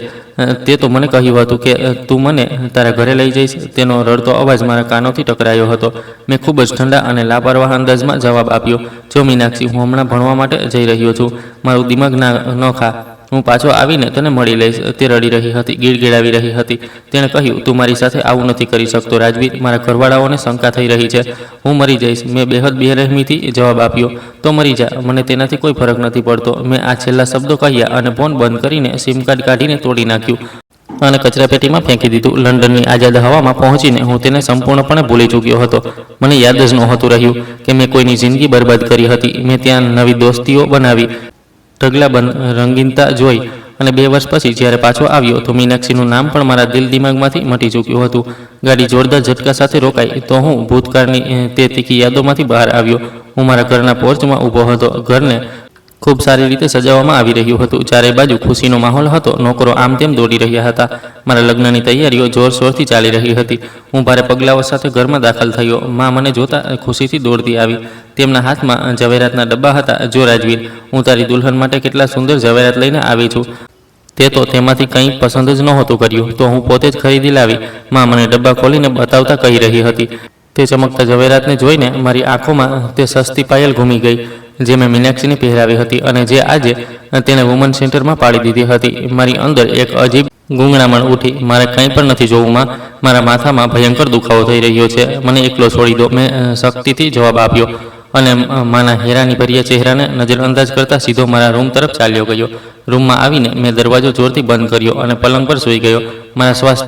તે તો મને કહ્યું હતું કે તું મને તારા ઘરે લઈ જઈશ. તેનો રડતો અવાજ મારા કાનોથી ટકરાયો હતો. મેં ખૂબ જ ઠંડા અને લાપરવાહ અંદાજમાં જવાબ આપ્યો, જો મીનાક્ષી, હું હમણાં ભણવા માટે જઈ રહ્યો છું. મારું દિમાગ ન ખા. હું પાછો આવીને તને મળી લઈશ. તે રડી રહી હતી, ગીડગીડાવી રહી હતી. તેણે કહ્યું, તું મારી સાથે આવું નથી કરી શકતો રાજવીર. મારા ઘરવાળાઓને શંકા થઈ રહી છે. હું મરી જઈશ. મેં બેહદ બેરહેમીથી જવાબ આપ્યો, તો મરી જા, મને તેનાથી કોઈ ફરક નથી પડતો. મેં આ છેલ્લા શબ્દો કહ્યા અને ફોન બંધ કરીને સિમ કાર્ડ કાઢીને તોડી નાખ્યું અને કચરાપેટીમાં ફેંકી દીધું. લંડનની આઝાદ હવામાં પહોંચીને હું તેને સંપૂર્ણપણે ભૂલી ચૂક્યો હતો. મને યાદ જ નહોતું રહ્યું કે મેં કોઈની જિંદગી બરબાદ કરી હતી. મેં ત્યાં નવી દોસ્તીઓ બનાવી, ઢગલા રંગીનતા જોઈ અને 2 વર્ષ પછી જ્યારે પાછો આવ્યો તો મીનાક્ષીનું નામ પણ મારા દિલ દિમાગમાંથી મટી ચૂક્યું હતું. ગાડી જોરદાર ઝટકા સાથે રોકાઈ તો હું ભૂતકાળની તે તીખી યાદોમાંથી બહાર આવ્યો. હું મારા ઘરના પોર્ચમાં ઊભો હતો. ઘરને ખૂબ સારી રીતે સજાવવામાં આવી રહ્યું હતું. ચારે બાજુ ખુશીનો માહોલ હતો. નોકરો આમ તેમ દોડી રહ્યા હતા. મારા લગ્નની તૈયારીઓ જોરશોરથી ચાલી રહી હતી. હું ભારે પગલાઓ સાથે ઘરમાં દાખલ થયો. માં મને જોતા ખુશીથી દોડતી આવી. તેમના હાથમાં ઝવેરાતના ડબ્બા હતા. જો રાજવીર, હું તારી દુલ્હન માટે કેટલા સુંદર ઝવેરાત લઈને આવી છું. તે તો તેમાંથી કંઈ પસંદ જ નહોતું કર્યું તો હું પોતે જ ખરીદી લાવી. માં મને ડબ્બા ખોલીને બતાવતા કહી રહી હતી. તે ચમકતા ઝવેરાતને જોઈને મારી આંખોમાં તે સસ્તી પાયલ ઘૂમી ગઈ જે મેં મીનાક્ષીને પહેરાવી હતી અને જે આજે તેણે વુમન સેન્ટરમાં પાડી દીધી હતી. મારી અંદર એક અજીબ ગૂંગણામણ ઉઠી. મારે કંઈ પણ નથી જોવું માં. મારા માથામાં ભયંકર દુખાવો થઈ રહ્યો છે. મને એકલો છોડી દો. મેં શક્તિથી જવાબ આપ્યો અને માના હેરાની ભર્યા ચહેરાને નજરઅંદાજ કરતા સીધો મારા રૂમ તરફ ચાલ્યો ગયો. રૂમમાં આવીને મેં દરવાજો જોરથી બંધ કર્યો અને પલંગ પર સૂઈ ગયો. મારા શ્વાસ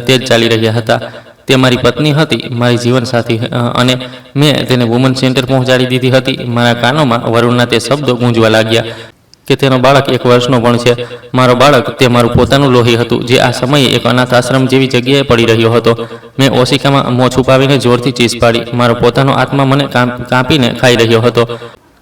તેજ ચાલી રહ્યા હતા. તે મારી પત્ની હતી, મારી જીવનસાથી, અને મેં તેને વુમન સેન્ટર પહોંચાડી દીધી હતી. મારા કાનોમાં વરુણના તે શબ્દો ગૂંજવા લાગ્યા કે તેનો બાળક 1 વર્ષનો પણ છે. મારો બાળક તે મારું પોતાનું લોહી હતું જે આ સમયે એક અનાથ આશ્રમ જેવી જગ્યાએ પડી રહ્યો હતો. મેં ઓશિકામાં મોં છુપાવીને જોરથી ચીસ પાડી. મારો પોતાનો આત્મા મને કાપીને ખાઈ રહ્યો હતો.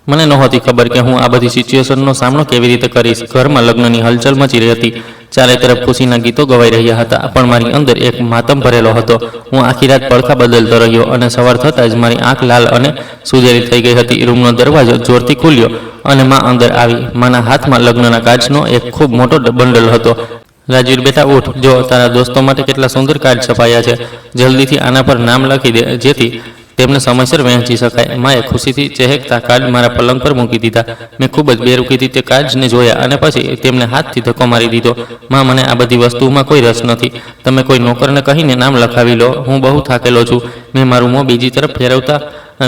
મને નહોતી ખબર કે હું આ બધી સિચ્યુએશનનો સામનો કેવી રીતે કરીશ. ઘરમાં લગ્નની હલચલ મચી રહી હતી. ચારે તરફ ખુશીના ગીતો ગવાઈ રહ્યા હતા પણ મારી અંદર એક માતમ ભરેલો હતો. હું આખી રાત પડખા બદલતો રહ્યો અને સવાર થતાં જ મારી આંખ લાલ અને સુજેરી થઈ ગઈ હતી. રૂમનો દરવાજો જોરથી ખુલ્યો અને માં અંદર આવી. માના હાથમાં લગ્નના કાર્ડ્સનો એક ખૂબ મોટો બંડલ હતો. રાજવીર બેટા ઉઠ, જો તારા દોસ્તો માટે કેટલા સુંદર કાર્ડ છપાયા છે. જલ્દીથી આના પર નામ લખી દે જેથી તેમને સમયસર વહેંચી શકાય. માએ ખુશીથી ચહેકતા કાર્ડ મારા પલંગ પર મૂકી દીધા. મેં ખૂબ જ બેરૂકીથી તે કાર્ડ્સને જોયા અને પછી તેમને હાથથી ધક્કો મારી દીધો. માં, મને આ બધી વસ્તુઓમાં કોઈ રસ નથી. તમે કોઈ નોકરને કહીને નામ લખાવી લો. હું બહુ થાકેલો છું. મેં મારું મોં બીજી તરફ ફેરવતા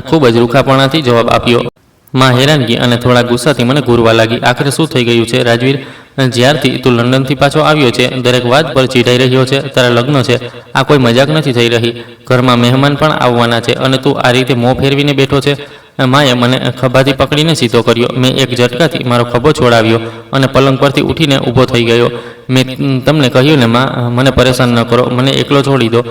ખૂબ જ રૂખાપણાથી જવાબ આપ્યો. માં હેરાનગી અને થોડા ગુસ્સાથી મને ઘૂરવા લાગી. આખરે શું થઈ ગયું છે રાજવીર? જ્યારથી તું લંડનથી પાછો આવ્યો છે દરેક વાત પર ચીડાઈ રહ્યો છે. તારા લગ્ન છે, આ કોઈ મજાક નથી થઈ રહી. ઘરમાં મહેમાન પણ આવવાના છે અને તું આ રીતે મોં ફેરવીને બેઠો છે. માએ મને ખભાથી પકડીને સીધો કર્યો. મેં એક ઝટકાથી મારો ખભો છોડાવ્યો અને પલંગ પરથી ઉઠીને ઊભો થઈ ગયો. મેં તમને કહ્યું ને માં, મને પરેશાન ન કરો, મને એકલો છોડી દો.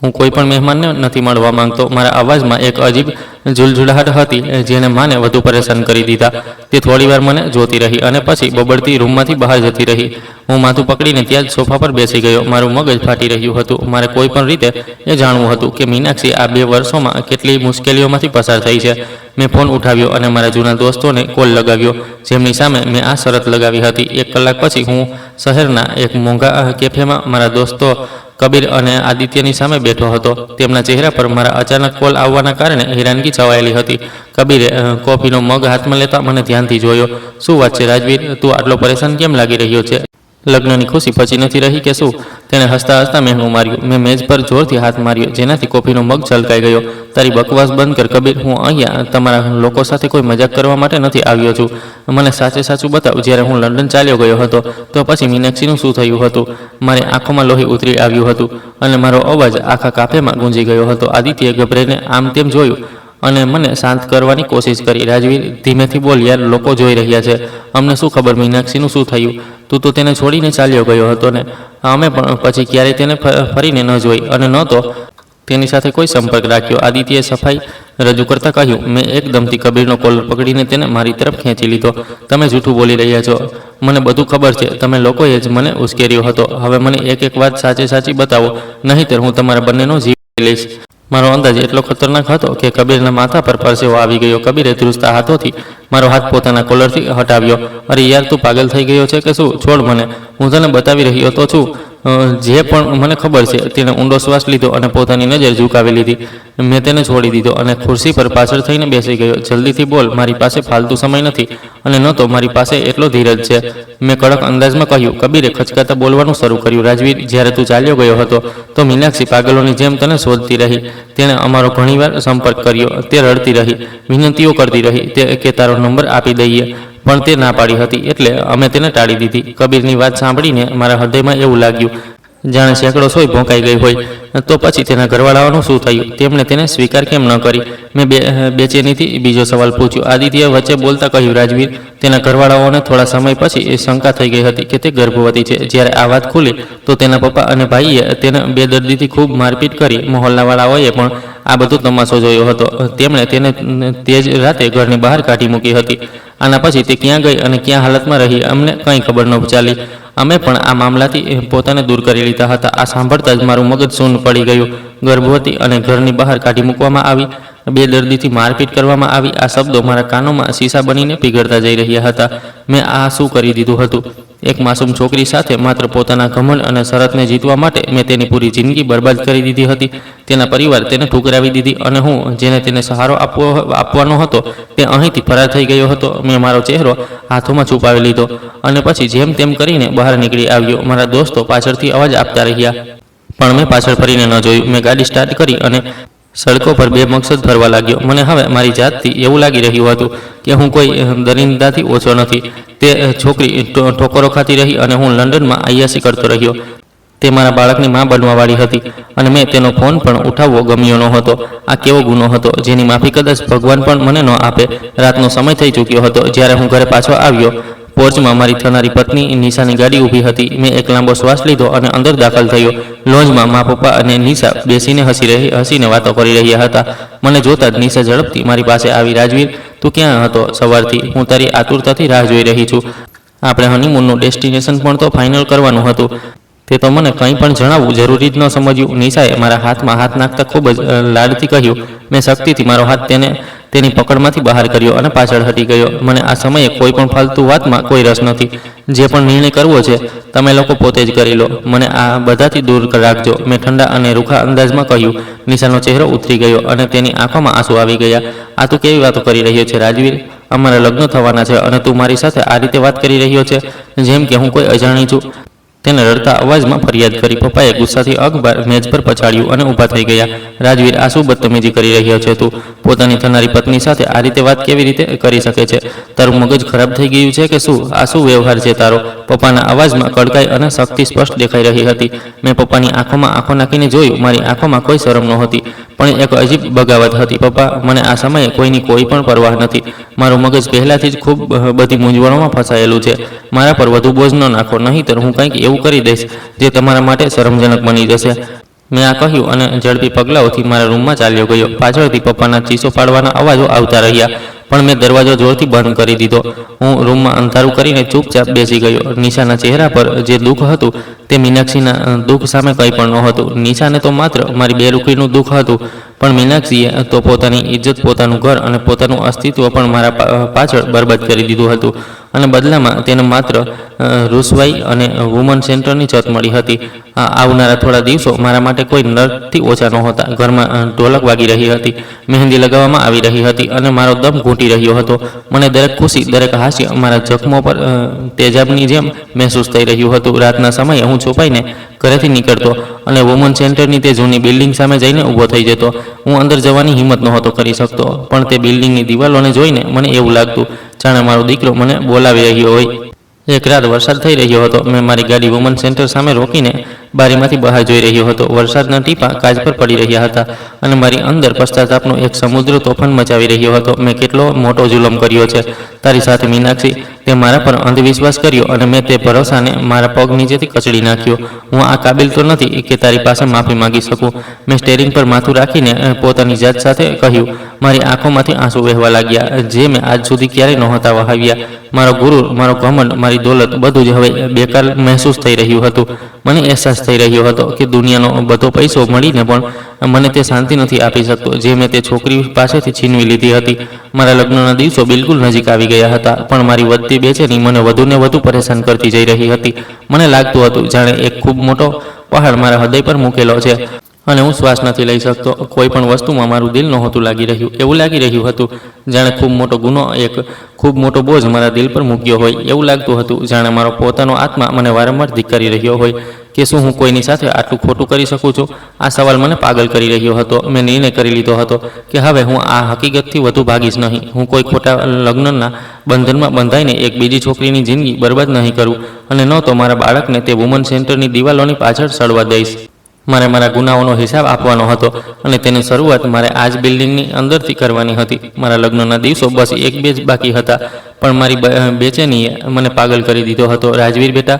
હું કોઈ પણ મહેમાનને નથી મળવા માંગતો. મારા અવાજમાં એક અજીબ ઝુલઝુલાહટ હતી જેને માને વધુ પરેશાન કરી દીધા. તે થોડીવાર મને જોતી રહી અને પછી બબડતી રૂમમાંથી બહાર જતી રહી. હું માથું પકડીને ત્યાં જ સોફા પર બેસી ગયો. મારું મગજ ફાટી રહ્યું હતું. મારે કોઈ પણ રીતે એ જાણવું હતું કે મીનાક્ષી આ 2 વર્ષોમાં કેટલી મુશ્કેલીઓમાંથી પસાર થઈ છે. મેં ફોન ઉઠાવ્યો અને મારા જૂના દોસ્તોને કોલ લગાવ્યો, જેમની સામે મેં આ શરત લગાવી હતી. 1 કલાક પછી હું શહેરના એક મોંઘા કેફેમાં મારા દોસ્તો કબીર અને આદિત્યની સામે બેઠો હતો. તેમના ચહેરા પર મારા અચાનક કોલ આવવાના કારણે હેરાનગી છવાયેલી હતી. કબીરે કોફીનો મગ હાથમાં લેતા મને ધ્યાનથી જોયો. શું વાત છે રાજવીર, તું આટલો પરેશાન કેમ લાગી રહ્યો છે? લગ્નની ખુશી પછી નથી રહી કે શું? તેણે હસતા હસતા મહેણું માર્યું. મેં મેજ પર જોરથી હાથ માર્યો, જેનાથી કોફીનો મગ છલકાઈ ગયો. તારી બકવાસ બંધ કર કબીર. હું અહીંયા તમારા લોકો સાથે કોઈ મજાક કરવા માટે નથી આવ્યો છું. મને સાચે સાચું બતાવ, જ્યારે હું લંડન ચાલ્યો ગયો હતો તો પછી મીનાક્ષીનું શું થયું હતું? મારી આંખોમાં લોહી ઉતરી આવ્યું હતું અને મારો અવાજ આખા કાફેમાં ગુંજી ગયો હતો. આદિત્યએ ગભરાઈને આમ તેમ જોયું અને મને શાંત કરવાની કોશિશ કરી. રાજવીર, ધીમેથી બોલ યાર, લોકો જોઈ રહ્યા છે. અમને શું ખબર મીનાક્ષીનું શું થયું? તું તો તેને છોડીને ચાલ્યો ગયો હતો ને. અમે પણ પછી ક્યારેય તેને ફરીને ન જોઈ અને ન તો તેની સાથે કોઈ સંપર્ક રાખ્યો. આદિત્યએ સફાઈ રજૂ કરતાં કહ્યું. મેં એકદમથી કબીરનો કોલર પકડીને તેને મારી તરફ ખેંચી લીધો. તમે જૂઠું બોલી રહ્યા છો. મને બધું ખબર છે. તમે લોકોએ જ મને ઉશ્કેર્યો હતો. હવે મને એક વાત સાચે સાચી બતાવો, નહીંતર હું તમારા બંનેનો જીવ લઈશ. મારો અંદાજ એટલો ખતરનાક હતો કે કબીરના માથા પર પરસેવો આવી ગયો. કબીરે ધ્રુજતા હાથોથી મારો હાથ પોતાના કોલરથી હટાવ્યો. અરે યાર, તું પાગલ થઈ ગયો છે કે શું? છોડ મને, હું તને બતાવી રહ્યો તો છું જે પણ મને ખબર છે. તેણે ઊંડો શ્વાસ લીધો અને પોતાની નજર ઝુકાવી લીધી. મેં તેને છોડી દીધો અને ખુરશી પર પાછળ થઈને બેસી ગયો. જલ્દીથી બોલ, મારી પાસે ફાલતુ સમય નથી અને ન તો મારી પાસે એટલો ધીરજ છે, મેં કડક અંદાજમાં કહ્યું. કબીરે ખચકાતા બોલવાનું શરૂ કર્યું. રાજવીર, જ્યારે તું ચાલ્યો ગયો હતો તો મીનાક્ષી પાગલોની જેમ તને શોધતી રહી. તેણે અમારો ઘણીવાર સંપર્ક કર્યો. તે રડતી રહી, વિનંતીઓ કરતી રહી કે તારો નંબર આપી દઈએ, પણ તે ના પાડી હતી, એટલે અમે તેને ટાળી દીધી. કબીરની વાત સાંભળીને મારા હૃદયમાં એવું લાગ્યું જાણે સેંકડો સોય ભોંકાઈ ગઈ હોય. તો પછી તેના ઘરવાળાઓનું શું થયું? તેમણે તેને સ્વીકાર કેમ ન કરી? મેં બેચેનીથી બીજો સવાલ પૂછ્યો. આદિત્યએ વચ્ચે બોલતા કહ્યું. રાજવીર, તેના ઘરવાળાઓને થોડા સમય પછી એ શંકા થઈ ગઈ હતી કે તે ગર્ભવતી છે. જ્યારે આ વાત ખુલી તો તેના પપ્પા અને ભાઈએ તેને બેદર્દીથી ખૂબ મારપીટ કરી. મહોલ્લાવાળાઓએ પણ આ બધો તમાશો જોયો હતો. તેમણે તેને તે જ રાતે ઘરની બહાર કાઢી મૂકી હતી. આના પછી તે ક્યાં ગઈ અને ક્યાં હાલતમાં રહી અમને કંઈ ખબર ન ચાલી. અમે પણ આ મામલાથી પોતાને દૂર કરી લીધા હતા. આ સાંભળતા જ મારું મગજ શૂન્ય પડી ગયું. ગર્ભવતી અને ઘરની બહાર કાઢી મૂકવામાં આવી, બેદર્દીથી મારપીટ કરવામાં આવી. આ શબ્દો મારા કાનોમાં શીશા બનીને પીગળતા જઈ રહ્યા હતા. મેં આ શું કરી દીધું હતું? એક માસૂમ છોકરી સાથે માત્ર પોતાના ઘમંડ અને શરતને જીતવા માટે મેં તેની પૂરી જિંદગી બરબાદ કરી દીધી હતી. તેના પરિવાર તેને ઠુકરાવી દીધી અને હું, જેને તેને સહારો આપવાનો હતો, તે અહીંથી ફરાર થઈ ગયો હતો. મેં મારો ચહેરો હાથોમાં છુપાવી લીધો અને પછી જેમ તેમ કરીને બહાર નીકળી આવ્યો. મારા દોસ્તો પાછળથી અવાજ આપતા રહ્યા, પણ મેં પાછળ ફરીને ન જોયું. મેં ગાડી સ્ટાર્ટ કરી અને સડકો પર બેમકસદ ફરવા લાગ્યો. મને હવે મારી જાતથી એવું લાગી રહ્યું હતું કે હું કોઈ દરિંદાથી ઓછો નથી. તે છોકરી ઠોકરો ખાતી રહી અને હું લંડનમાં અયાસી કરતો રહ્યો. તે મારા બાળકની માં બનવાવાળી હતી અને મેં તેનો ફોન પણ ઉઠાવવો ગમ્યો ન હતો. આ કેવો ગુનો હતો જેની માફી કદાચ ભગવાન પણ મને ન આપે. રાતનો સમય થઈ ચૂક્યો હતો જ્યારે હું ઘરે પાછો આવ્યો. પોર્ચમાં મારી થનારી પત્ની નિશાની ગાડી ઊભી હતી. મેં એક લાંબો શ્વાસ લીધો અને અંદર દાખલ થયો. લોન્જમાં મા, પપ્પા અને નિશા બેસીને હસીને વાતો કરી રહ્યા હતા. મને જોતા જ નિશા ઝડપથી મારી પાસે આવી. રાજવીર, તું ક્યાં હતો સવારથી? હું તારી આતુરતાથી રાહ જોઈ રહી છું. આપણે હનીમૂનનું ડેસ્ટિનેશન પણ તો ફાઇનલ કરવાનું હતું. તે તો મને કંઈ પણ જણાવવું જરૂરી જ ન સમજ્યું. નિશાએ મારા હાથમાં હાથ નાખતા ખૂબ જ લાડથી કહ્યું. મેં શક્તિથી મારો હાથ તેની પકડમાંથી બહાર કર્યો અને પાછળ હટી ગયો. મને આ સમયે કોઈ પણ ફાલતુ વાતમાં કોઈ રસ નથી. જે પણ નિર્ણય કરવો છે તમે લોકો પોતે જ કરી લો. મને આ બધાથી દૂર રાખજો, મેં ઠંડા અને રૂખા અંદાજમાં કહ્યું. નિશાનો ચહેરો ઉતરી ગયો અને તેની આંખોમાં આંસુ આવી ગયા. આ તું કેવી વાતો કરી રહ્યો છે રાજવીર? અમારા લગ્ન થવાના છે અને તું મારી સાથે આ રીતે વાત કરી રહ્યો છે જેમ કે હું કોઈ અજાણી છું. તેને રડતા અવાજમાં ફરિયાદ કરી. પપ્પાએ ગુસ્સાથી અખબાર મેજ પર પછાડ્યું અને ઊભા થઈ ગયા. રાજવીર, આ શું બદતમીજી કરી રહ્યો છે તું? પોતાની થનારી પત્ની સાથે આ રીતે વાત કેવી રીતે કરી શકે છે? તારું મગજ ખરાબ થઈ ગયું છે કે શું? આ શું વ્યવહાર છે તારો? પપ્પાના અવાજમાં કડકાઈ અને શક્તિ સ્પષ્ટ દેખાઈ રહી હતી. મેં પપ્પાની આંખોમાં આંખો નાખીને જોયું. મારી આંખોમાં કોઈ શરમ નહોતી, પણ એક અજીબ બગાવત હતી. પપ્પા, મને આ સમયે કોઈની કોઈ પણ પરવાહ નથી. મારું મગજ પહેલાથી જ ખૂબ બધી મૂંઝવણોમાં ફસાયેલું છે. મારા પર વધુ બોજ ન નાખો, નહીંતર હું કંઈક એવું કરી દઈશ જે તમારા માટે શરમજનક બની જશે. મેં આ કહ્યું અને ઝડપી પગલાઓથી મારા રૂમમાં ચાલ્યો ગયો. પાછળથી પપ્પાના ચીસો પાડવાના અવાજો આવતા રહ્યા, પણ મેં દરવાજો જોરથી બંધ કરી દીધો. હું રૂમમાં અંધારું કરીને ચૂપચાપ બેસી ગયો. નિશાના ચહેરા પર જે દુઃખ હતું તે મીનાક્ષીના દુઃખ સામે કંઈ પણ નહોતું. નિશાને તો માત્ર મારી બેરૂખીનું દુઃખ હતું, પણ મીનાક્ષીએ તો પોતાની ઇજ્જત, પોતાનું ઘર અને પોતાનું અસ્તિત્વ પણ મારા પાછળ બરબાદ કરી દીધું હતું. અને બદલામાં તેને માત્ર રૂસવાઈ અને વુમન સેન્ટરની છત મળી હતી. આવનારા થોડા દિવસો મારા માટે કોઈ નર્કથી ઓછા નહોતા. ઘરમાં ઢોલક વાગી રહી હતી, મહેંદી લગાવવામાં આવી રહી હતી અને મારો દમ ઘૂંટી રહ્યો હતો. મને દરેક ખુશી, દરેક હાસ્ય મારા જખમો પર તેજાબની જેમ મહેસૂસ થઈ રહ્યું હતું. રાતના સમયે હું છુપાઈને ઘરેથી નીકળતો અને વુમન સેન્ટરની તે જૂની બિલ્ડિંગ સામે જઈને ઊભો થઈ જતો. હું અંદર જવાની હિંમત નહોતો કરી શકતો, પણ તે બિલ્ડિંગની દિવાલોને જોઈને મને એવું લાગતું જાણે મારો દીકરો મને બોલાવી રહ્યો હોય. એક રાત વરસાદ થઈ રહ્યો હતો. મેં મારી ગાડી વુમન સેન્ટર સામે રોકીને બારીમાંથી બહાર જોઈ રહ્યો હતો. વરસાદના ટીપાં કાચ પર પડી રહ્યા હતા અને મારી અંદર પશ્ચાતાપનો એક સમુદ્ર તોફાન મચાવી રહ્યો હતો. મેં કેટલો મોટો જુલમ કર્યો છે તારી સાથે મીનાક્ષી. તે મારા પર અંધવિશ્વાસ કર્યો અને મેં તે ભરોસાને મારા પગ નીચેથી કચડી નાખ્યો. હું આ કાબિલ તો નથી કે તારી પાસે માફી માંગી શકું. મેં સ્ટેરિંગ પર માથું રાખીને પોતાની જાત સાથે કહ્યું. મારી આંખોમાંથી આંસુ વહેવા લાગ્યા, જે મેં આજ સુધી ક્યારેય નહોતા વહાવ્યા. મારો ગુરુર, મારો ઘમંડ, મારી દોલત, બધું જ હવે બેકાર મહેસૂસ થઈ રહ્યું હતું. મને અહેસાસ થઈ રહ્યો હતો કે દુનિયાનો બધો પૈસો મળીને પણ મને તે શાંતિ નથી આપી શકતો જે મેં તે છોકરી પાસેથી છીનવી લીધી હતી. મારા લગ્નના દિવસો બિલકુલ નજીક આવી ગયા હતા, પણ મારી વધતી બેચેની મને વધુને વધુ પરેશાન કરતી જઈ રહી હતી. મને લાગતું હતું જાણે એક ખૂબ મોટો પહાડ મારા હૃદય પર મૂકેલો છે અને હું શ્વાસ નથી લઈ શકતો. કોઈ પણ વસ્તુમાં મારું દિલ નહોતું લાગી રહ્યું. એવું લાગી રહ્યું હતું જાણે ખૂબ મોટો ગુનો, એક ખૂબ મોટો બોજ મારા દિલ પર મૂક્યો હોય. એવું લાગતું હતું જાણે મારો પોતાનો આત્મા મને વારંવાર ધિક્કારી રહ્યો હોય કે શું હું કોઈની સાથે આટલું ખોટું કરી શકું છું. આ સવાલ મને પાગલ કરી રહ્યો હતો. મેં નિર્ણય કરી લીધો હતો કે હવે હું આ હકીકતથી વધુ ભાગીશ નહીં. હું કોઈ ખોટા લગ્નના બંધનમાં બંધાઈને એક બીજી છોકરીની જિંદગી બરબાદ નહીં કરું, અને ન તો મારા બાળકને તે વુમન સેન્ટરની દિવાલોની પાછળ સડવા દઈશ. મારે મારા ગુનાઓનો હિસાબ આપવાનો હતો અને તેની શરૂઆત મારે આ જ બિલ્ડિંગની અંદરથી કરવાની હતી. મારા લગ્નના દિવસો બસ એક બે જ બાકી હતા, પણ મારી બેચેનીએ મને પાગલ કરી દીધો હતો. રાજવીર બેટા,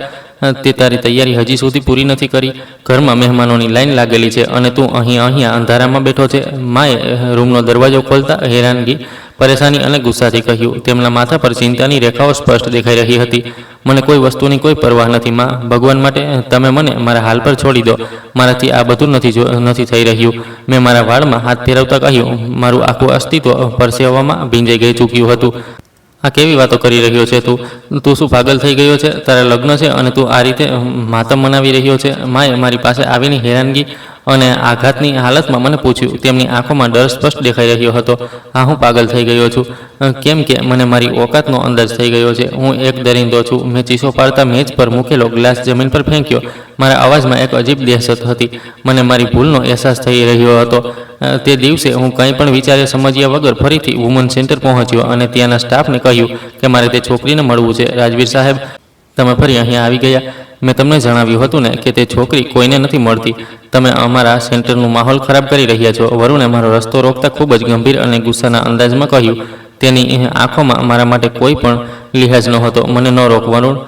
તે તારી તૈયારી હજી સુધી પૂરી નથી કરી. ઘરમાં મહેમાનોની લાઈન લાગેલી છે અને તું અહીંયા અંધારામાં બેઠો છે. માએ રૂમનો દરવાજો ખોલતા હેરાનગી, પરેશાની અને ગુસ્સાથી કહ્યું. તેમના માથા પર ચિંતાની રેખાઓ સ્પષ્ટ દેખાઈ રહી હતી. મને કોઈ વસ્તુની કોઈ પરવાહ નથી માં. ભગવાન માટે તમે મને મારા હાલ પર છોડી દો. મારાથી આ બધું નથી થઈ રહ્યું. મેં મારા વાળમાં હાથ ફેરવતા કહ્યું. મારું આખું અસ્તિત્વ પરસેવામાં ભીંજાઈ ગઈ ચૂક્યું હતું. આ કેવી વાતો કરી રહ્યો છે તું શું પાગલ થઈ ગયો છે? તારા લગ્ન છે અને તું આ રીતે માતમ મનાવી રહ્યો છે? માએ મારી પાસે આવીને હેરાનગી અને આઘાતની હાલતમાં મને પૂછ્યું. તેમની આંખોમાં ડર સ્પષ્ટ દેખાઈ રહ્યો હતો. હા, હું પાગલ થઈ ગયો છું, કેમ કે મને મારી ઓકાતનો અંદાજ થઈ ગયો છે. હું એક દરિંદો છું. મેં ચીસો પાડતા મેજ પર મૂકેલો ગ્લાસ જમીન પર ફેંક્યો. મારા અવાજમાં એક અજીબ દહેશત હતી. મને મારી ભૂલનો અહેસાસ થઈ રહ્યો હતો. તે દિવસે હું કંઈ પણ વિચારે સમજ્યા વગર ફરીથી વુમન સેન્ટર પહોંચ્યો અને ત્યાંના સ્ટાફને કહ્યું કે મારે તે છોકરીને મળવું છે. રાજવીર સાહેબ, તમે ફરી અહીંયા આવી ગયા. મેં તમને જણાવ્યું હતું ને કે તે છોકરી કોઈને નથી મળતી. તમે અમારા સેન્ટરનું માહોલ ખરાબ કરી રહ્યા છો. વરુણે મારો રસ્તો રોકતા ખૂબ જ ગંભીર અને ગુસ્સાના અંદાજમાં કહ્યું. તેની આંખોમાં મારા માટે કોઈ પણ લિહાજ નહોતો. મને ન રોક વરુણ.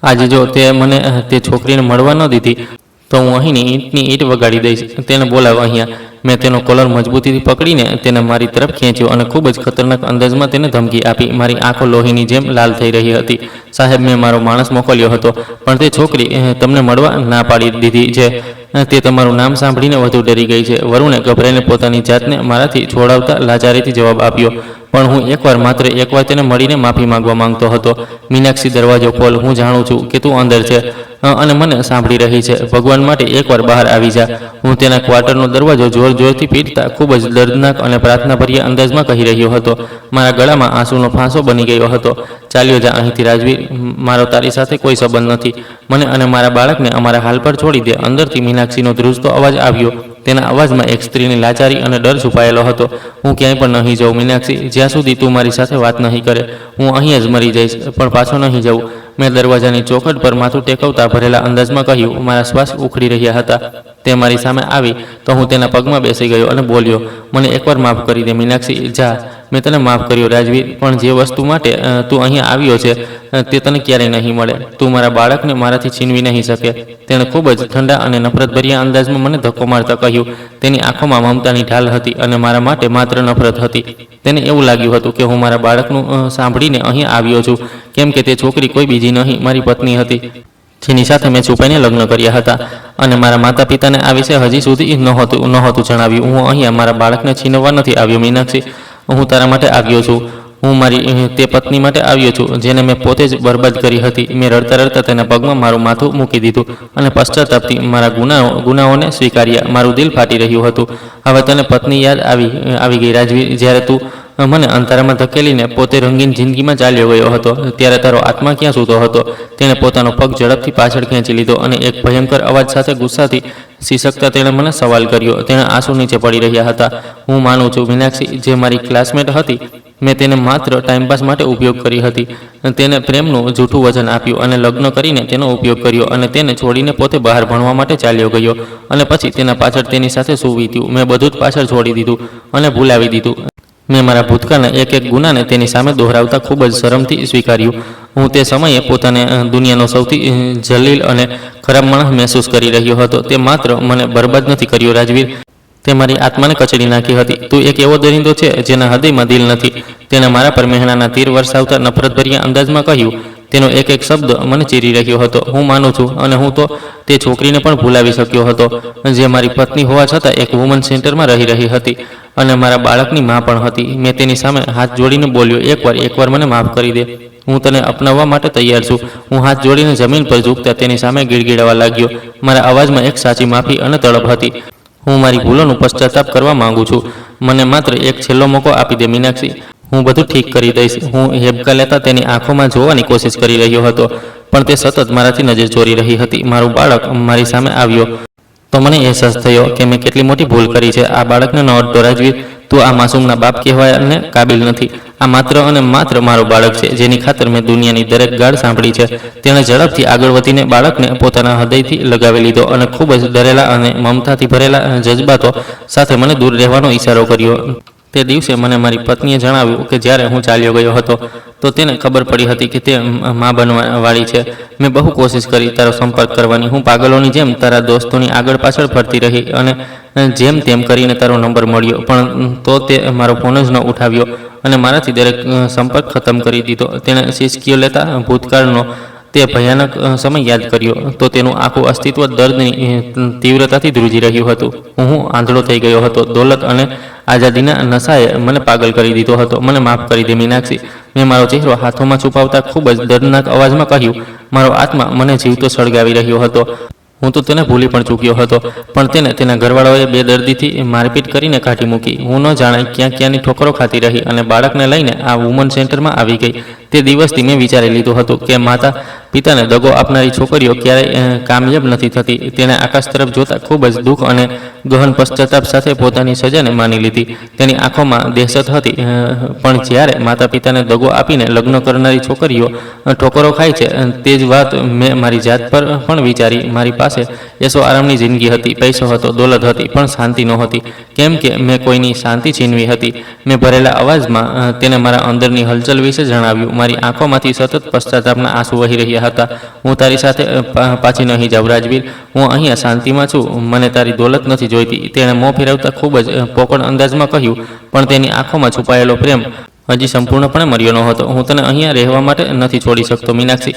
આજે જો તે મને તે છોકરીને મળવા ન દીધી તો હું અહીંની ઈંટની ઈંટ વગાડી દઈશ. તેને બોલાવ અહીંયા. મેં તેનો કોલર મજબૂતીથી પકડીને તેને મારી તરફ ખેંચ્યો અને ખૂબ જ ખતરનાક અંદાજમાં તેને ધમકી આપી. મારી આંખો લોહીની જેમ લાલ થઈ રહી હતી. સાહેબ, મેં મારો માણસ મોકલ્યો હતો, પણ તે છોકરી તમને મળવા ના પાડી દીધી છે. તે તમારું નામ સાંભળીને વધુ ડરી ગઈ છે. વરુણે ગભરાઈને પોતાની જાતને મારાથી છોડાવતા લાચારીથી જવાબ આપ્યો. પણ હું માત્ર એકવાર તેને મળીને માફી માંગવા માંગતો હતો. મીનાક્ષી, દરવાજો ખોલ. હું જાણું છું કે તું અંદર છે અને મને સાંભળી રહી છે. ભગવાન માટે એકવાર બહાર આવી જા. હું તેના ક્વાર્ટરનો દરવાજો જોરથી પીટતા ખૂબ જ દર્દનાક અને પ્રાર્થનાભર્યા અંદાજમાં કહી રહ્યો હતો. મારા ગળામાં આંસુનો ફાંસો બની ગયો હતો. ચાલ્યો જા અહીંથી રાજવીર. મારો તારી સાથે કોઈ સંબંધ નથી. મને અને મારા બાળકને અમારા હાલ પર છોડી દે. અંદરથી મીનાક્ષીનો ધ્રુજતો અવાજ આવ્યો. તેના અવાજમાં એક સ્ત્રીની લાચારી અને ડર છુપાયેલો હતો. હું ક્યાંય પણ નહીં જાઉં મીનાક્ષી, જ્યાં સુધી તું મારી સાથે વાત નહીં કરે. હું અહીં જ મરી જઈશ, પણ પાછો નહીં જાઉં. મેં દરવાજાની ચોખટ પર માથું ટેકવતા ભરેલા અંદાજમાં કહ્યું. મારા શ્વાસ ઉખડી રહ્યા હતા. તે મારી સામે આવી તો હું તેના પગમાં બેસી ગયો અને બોલ્યો. મને એકવાર માફ કરી દે મીનાક્ષી, જા. મેં તને માફ કર્યો રાજવીર, પણ જે વસ્તુ માટે તું અહીંયા આવ્યો છે તે તને ક્યારેય નહીં મળે. તું મારા બાળકને મારાથી છીનવી નહીં શકે. તેણે ખૂબ જ ઠંડા અને નફરતભર્યા અંદાજમાં મને ધક્કો મારતા કહ્યું. તેની આંખોમાં મમતાની ઢાલ હતી અને મારા માટે માત્ર નફરત હતી. તેને એવું લાગ્યું હતું કે હું મારા બાળકનું સાંભળીને અહીં આવ્યો છું, કેમ કે તે છોકરી કોઈ બીજી નહીં, મારી પત્ની હતી, જેની સાથે મેં છુપાઈને લગ્ન કર્યા હતા. અને મારા માતા પિતાને આ વિશે હજી સુધી નહોતું જણાવ્યું. હું અહીંયા મારા બાળકને છીનવવા નથી આવ્યો મીનાક્ષી. હું તારા માટે આવ્યો છું. હું મારી તે પત્ની માટે આવ્યો છું જેને મેં પોતે જ બરબાદ કરી હતી. મેં રડતા રડતા તેના પગમાં મારું માથું મૂકી દીધું અને પશ્ચાતાપથી મારા ગુનાઓને સ્વીકાર્યા. મારું દિલ ફાટી રહ્યું હતું. હવે તને પત્ની યાદ આવી ગઈ રાજવીર. જ્યારે તું મને અંધારામાં ધકેલીને પોતે રંગીન જિંદગીમાં ચાલ્યો ગયો હતો, ત્યારે તારો આત્મા ક્યાં સૂતો હતો? તેણે પોતાનો પગ ઝડપથી પાછળ ખેંચી લીધો અને એક ભયંકર અવાજ સાથે ગુસ્સાથી સિસકતા તેણે મને સવાલ કર્યો. તેણે આંસુ નીચે પડી રહ્યા હતા. હું માનું છું મીનાક્ષી, જે મારી ક્લાસમેટ હતી, મેં તેને માત્ર ટાઈમપાસ માટે ઉપયોગ કરી હતી. તેને પ્રેમનું જૂઠું વચન આપ્યું અને લગ્ન કરીને તેનો ઉપયોગ કર્યો અને તેને છોડીને પોતે બહાર ભણવા માટે ચાલ્યો ગયો. અને પછી તેના પાછળ તેની સાથે શું વીત્યું મેં બધું જ પાછળ છોડી દીધું અને ભૂલાવી દીધું. મેં મારા ભૂતકાળના એક ગુનાને તેની સામે દોહરાવતા ખૂબ જ શરમથી સ્વીકાર્યું. હું તે સમયે પોતાને દુનિયાનો સૌથી જલીલ અને ખરાબ માણસ મહેસૂસ કરી રહ્યો હતો. તે માત્ર મને બરબાદ નથી કર્યો રાજવીર, તે મારી આત્માને કચડી નાખી હતી. તું એક એવો દરિંદો છે જેના હૃદયમાં દિલ નથી. તેણે મારા પર મહેણાના તીર વરસાવતા નફરતભર્યા અંદાજમાં કહ્યું. તેનો એક શબ્દ મને ચીરી રહ્યો હતો. હું માનું છું અને હું તો તે છોકરીને પણ ભૂલાવી શક્યો હતો, જે મારી પત્ની હોવા છતાં એક વુમન સેન્ટરમાં રહી હતી અને મારા બાળકની મા પણ હતી. મેં તેની સામે હાથ જોડીને બોલ્યો, એકવાર મને માફ કરી દે. હું તને અપનાવવા માટે તૈયાર છું. હું હાથ જોડીને જમીન પર ઝૂકતા તેની સામે ગીડગીડાવા લાગ્યો. મારા અવાજમાં એક સાચી માફી અને તડપ હતી. હું મારી ભૂલોનું પશ્ચાતાપ કરવા માંગુ છું. મને માત્ર એક છેલ્લો મોકો આપી દે મીનાક્ષી. હું બધું ઠીક કરી દઈશ. હું હેબકા લેતા તેની આંખોમાં જોવાની કોશિશ કરી રહ્યો હતો, પણ તે સતત મારાથી નજર ચોરી રહી હતી. મારું બાળક મારી સામે આવ્યો તો મને અહેસાસ થયો કે મેં કેટલી મોટી ભૂલ કરી છે. આ બાળકને ન અડતો રાજવીર. તું આ માસૂમના બાપ કહેવાયને કાબિલ નથી. આ માત્ર અને માત્ર મારું બાળક છે, જેની ખાતર મેં દુનિયાની દરેક ગાળ સાંભળી છે. તેણે ઝડપથી આગળ વધીને બાળકને પોતાના હૃદયથી લગાવી લીધો અને ખૂબ જ ડરેલા અને મમતાથી ભરેલા જજબાતો સાથે મને દૂર રહેવાનો ઈશારો કર્યો. તે દિવસે મને મારી પત્નીએ જણાવ્યું કે જ્યારે હું ચાલ્યો ગયો હતો તો તેને ખબર પડી હતી કે તે મા બનવાવાળી છે. મેં બહુ કોશિશ કરી તારો સંપર્ક કરવાની. હું પાગલોની જેમ તારા દોસ્તોની આગળ પાછળ ફરતી રહી અને જેમ તેમ કરીને તારો નંબર મળ્યો, પણ તો તે મારો ફોન જ ન ઉઠાવ્યો અને મારાથી દરેક સંપર્ક ખતમ કરી દીધો. તેણે સિસકીઓ લેતા ભૂતકાળનો તે ભયાનક સમય યાદ કર્યો તો તેનું આખું અસ્તિત્વ દર્દની તીવ્રતાથી ધ્રુજી રહ્યું હતું. હું આંધળો થઈ ગયો હતો. દોલત અને આઝાદીના નશાએ મને પાગલ કરી દીધો હતો. મને માફ કરી દે મીનાક્ષી. મેં મારો ચહેરો હાથોમાં છુપાવતા ખૂબ જ દર્દનાક અવાજમાં કહ્યું. મારો આત્મા મને જીવતો સળગાવી રહ્યો હતો. હું તો તેને ભૂલી પણ ચૂક્યો હતો, પણ તેને તેના ઘરવાળાઓએ બેદર્દીથી મારપીટ કરીને કાઢી મૂકી. હું ન જાણે ક્યાંની ઠોકરો ખાતી રહી અને બાળકને લઈને આ વુમન સેન્ટરમાં આવી ગઈ. તે દિવસથી મેં વિચારી લીધું હતું કે માતા પિતાને દગો આપનારી છોકરીઓ ક્યારેય કામયાબ નથી થતી. તેણે આકાશ તરફ જોતા ખૂબ જ દુઃખ અને ગહન પશ્ચાતાપ સાથે પોતાની સજાને માની લીધી. તેની આંખોમાં દહેશત હતી, પણ જ્યારે માતા પિતાને દગો આપીને લગ્ન કરનારી છોકરીઓ ઠોકરો ખાય છે, તે જ વાત મેં મારી જાત પર પણ વિચારી. મારી પાસે એસો આરામની જિંદગી હતી, પૈસો હતો, દોલત હતી, પણ શાંતિ નહોતી, કેમ કે મેં કોઈની શાંતિ છીનવી હતી. મેં ભરેલા અવાજમાં તેને મારા અંદરની હલચલ વિશે જણાવ્યું. મારી આંખોમાંથી સતત પશ્ચાતાપના આંસુ વહી રહ્યા હતા. હું તારી સાથે પાછી નહીં જાઉં રાજવીર. હું અહીંયા શાંતિમાં છું. મને તારી દોલત નથી જોઈતી. તેણે મોં ફેરવતા ખૂબ જ પોકળ અંદાજમાં કહ્યું, પણ તેની આંખોમાં છુપાયેલો પ્રેમ હજી સંપૂર્ણપણે મર્યો ન હતો. હું તને અહીંયા રહેવા માટે નથી છોડી શકતો મીનાક્ષી.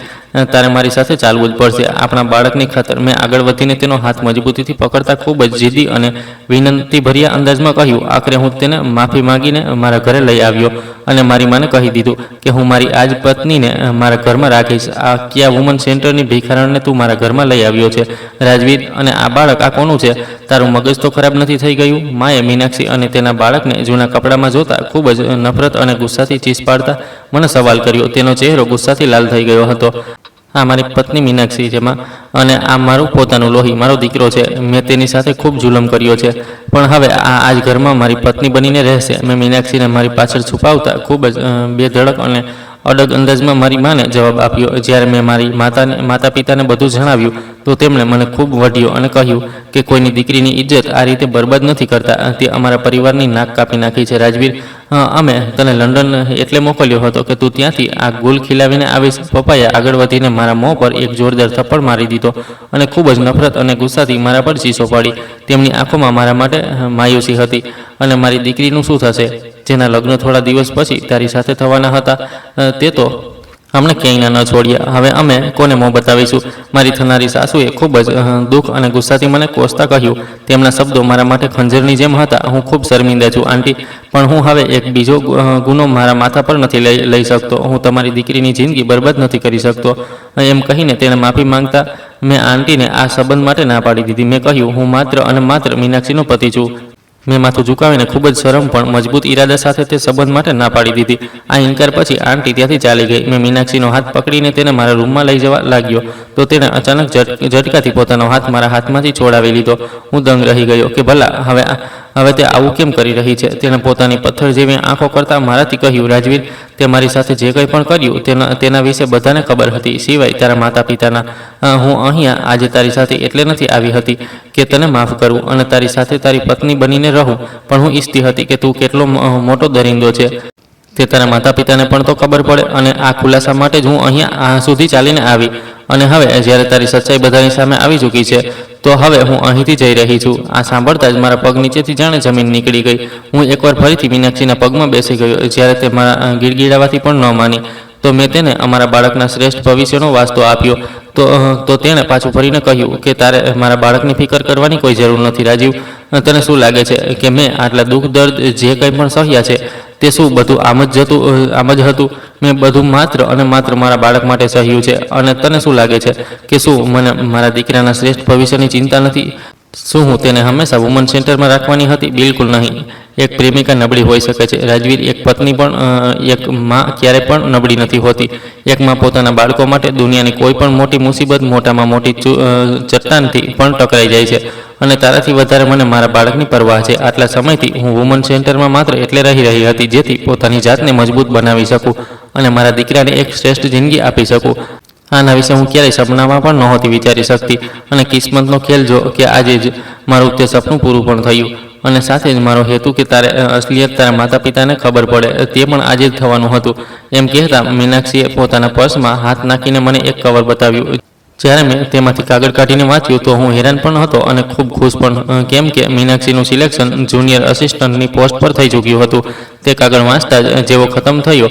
તારે મારી સાથે ચાલવું જ પડશે, આપણા બાળકની ખાતર. મેં આગળ વધીને તેનો હાથ મજબૂતીથી પકડતા ખૂબ જ જીદ્દી અને વિનંતીભર્યા અંદાજમાં કહ્યું. આખરે હું તેને માફી માંગીને મારા ઘરે લઈ આવ્યો અને મારી માને કહી દીધું કે હું મારી આજ પત્નીને મારા ઘરમાં રાખીશ. આ કિયા વુમન સેન્ટરની ભિખારણને તું મારા ઘરમાં લઈ આવ્યો છે રાજવીર. અને આ બાળક આ કોનું છે? તારું મગજ તો ખરાબ નથી થઈ ગયું? માએ મીનાક્ષી અને તેના બાળકને જૂના કપડામાં જોતા ખૂબ જ નફરત અને ગુસ્સાથી ચીસ પાડતા મને સવાલ કર્યો. તેનો ચહેરો ગુસ્સાથી લાલ થઈ ગયો હતો. આ મારી પત્ની મીનાક્ષી છે માં, અને આ મારું પોતાનું લોહી, મારો દીકરો છે. મેં તેની સાથે ખૂબ જુલમ કર્યો છે, પણ હવે આ જ ઘરમાં મારી પત્ની બનીને રહેશે. મેં મીનાક્ષીને મારી પાછળ છુપાવતા ખૂબ જ બેધડક અને અડગ અંદાજમાં મારી માને જવાબ આપ્યો. જ્યારે મેં મારી માતા પિતાને બધું જણાવ્યું તો તેમણે મને ખૂબ વઢ્યો અને કહ્યું કે કોઈની દીકરીની ઇજ્જત આ રીતે બરબાદ નથી કરતા, તે અમારા પરિવારની નાક કાપી નાખી છે. રાજવીર, અમે તને લંડન એટલે મોકલ્યો હતો કે તું ત્યાંથી આ ગુલ ખીલાવીને આવીશ. પપ્પાએ આગળ વધીને મારા મોં પર એક જોરદાર થપ્પડ મારી દીધો અને ખૂબ જ નફરત અને ગુસ્સાથી મારા પર ચીસો પડી. તેમની આંખોમાં મારા માટે માયુસી હતી. અને મારી દીકરીનું શું થશે, જેના લગ્ન થોડા દિવસ પછી તારી સાથે થવાના હતા? તે તો અમને ક્યાંયના ન છોડ્યા. હવે અમે કોને મોં બતાવીશું? મારી થનારી સાસુએ ખૂબ જ દુઃખ અને ગુસ્સાથી મને કોસતા કહ્યું. તેમના શબ્દો મારા માટે ખંજરની જેમ હતા. હું ખૂબ શર્મિંદા છું આંટી, પણ હું હવે એક બીજો ગુનો મારા માથા પર નથી લઈ શકતો. હું તમારી દીકરીની જિંદગી બરબાદ નથી કરી શકતો. એમ કહીને તેણે માફી માંગતા મેં આંટીને આ સંબંધ માટે ના પાડી દીધી. મેં કહ્યું, હું માત્ર અને માત્ર મીનાક્ષીનો પતિ છું. મેં માથું ઝુકાવીને ખૂબ જ શરમ પણ મજબૂત ઈરાદા સાથે તે સંબંધ માટે ના પાડી દીધી. આ ઇનકાર પછી આંટી ત્યાંથી ચાલી ગઈ. મેં મીનાક્ષીનો હાથ પકડીને તેને મારા રૂમમાં લઈ જવા લાગ્યો તો તેણે અચાનક ઝટકાથી પોતાનો હાથ મારા હાથમાંથી છોડાવી લીધો. હું દંગ રહી ગયો કે ભલા હવે તે આવું કેમ કરી રહી છે. તેણે પોતાની પથ્થર જેવી આંખો કરતાં મારાથી કહ્યું, રાજવીર, તે મારી સાથે જે કંઈ પણ કર્યું તેના વિશે બધાને ખબર હતી, સિવાય તારા માતા પિતાના. હું અહીંયા આજે તારી સાથે એટલે નથી આવી હતી કે તને માફ કરું અને તારી સાથે તારી પત્ની બનીને રહું, પણ હું ઈચ્છતી હતી કે તું કેટલો મોટો દરિંદો છે તે તારા માતા પિતાને પણ તો ખબર પડે. અને આ ખુલાસા માટે જ હું અહીંયા સુધી ચાલીને આવી. અને હવે જ્યારે તારી સચ્ચાઈ બધાની સામે આવી ચૂકી છે તો હવે હું અહીંથી જઈ રહી છું. આ સાંભળતા જ મારા પગ નીચેથી જાણે જમીન નીકળી ગઈ. હું એકવાર ફરીથી મીનાક્ષીના પગમાં બેસી ગયો. જ્યારે તે મારા ગીડગીડાવાથી પણ ન માની તો મેં તેને અમારા બાળકના શ્રેષ્ઠ ભવિષ્યનો વાસ્તો આપ્યો. તો તેણે પાછું ફરીને કહ્યું કે તારે મારા બાળકની ફિકર કરવાની કોઈ જરૂર નથી. રાજીવ, તને શું લાગે છે કે મેં આટલા દુઃખ દર્દ જે કંઈ પણ સહ્યા છે તે શું બધું આમ જ હતું? મેં બધું માત્ર અને માત્ર મારા બાળક માટે સહ્યું છે. અને તને શું લાગે છે કે શું મને મારા દીકરાના શ્રેષ્ઠ ભવિષ્યની ચિંતા નથી? શું હું તેને હંમેશા વુમન સેન્ટરમાં રાખવાની હતી? બિલકુલ નહીં. એક પ્રેમિકા નબળી હોઈ શકે છે રાજવીર, એક પત્ની પણ, એક માં ક્યારે પણ નબળી નથી હોતી. એક માં પોતાના બાળકો માટે દુનિયાની કોઈ પણ મોટી મુસીબત મોટામાં મોટી ચટ્ટાનથી પણ ટકરાઈ જાય છે. અને તારાથી વધારે મને મારા બાળકની પરવાહ છે. આટલા સમયથી હું વુમન સેન્ટરમાં માત્ર એટલે રહી હતી જેથી પોતાની જાતને મજબૂત બનાવી શકું અને મારા દીકરાને એક શ્રેષ્ઠ જિંદગી આપી શકું. આના વિશે હું ક્યારેય સપનામાં પણ નહોતી વિચારી શકતી. અને કિસ્મતનો ખેલ જો કે આજે જ મારું તે સપનું પૂરું પણ થયું. અને સાથે જ મારો હેતુ કે અસલિયત તારા માતા પિતાને ખબર પડે તે પણ આજે જ થવાનું હતું. એમ કહેતા મીનાક્ષીએ પોતાના પર્સમાં હાથ નાખીને મને એક કવર બતાવ્યું. જ્યારે મેં તેમાંથી કાગળ કાઢીને વાંચ્યું તો હું હેરાન પણ હતો અને ખૂબ ખુશ પણ, કેમ કે મીનાક્ષીનું સિલેક્શન જુનિયર આસિસ્ટન્ટની પોસ્ટ પર થઈ ચૂક્યું હતું. તે કાગળ વાંચતા જ જેવો ખતમ થયો,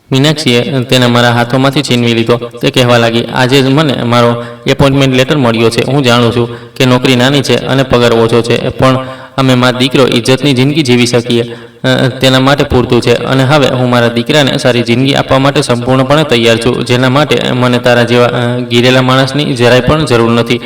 મીનાક્ષીએ તેને મારા હાથોમાંથી છીનવી લીધો. તે કહેવા લાગી, આજે જ મને મારો એપોઇન્ટમેન્ટ લેટર મળ્યો છે. હું જાણું છું કે નોકરી નાની છે અને પગાર ઓછો છે, પણ અમે મારા દીકરો ઇજ્જતની જિંદગી જીવી શકીએ તેના માટે પૂરતું છે. અને હવે હું મારા દીકરાને સારી જિંદગી આપવા માટે સંપૂર્ણપણે તૈયાર છું, જેના માટે મને તારા જેવા ગીરેલા માણસની જરાય પણ જરૂર નથી.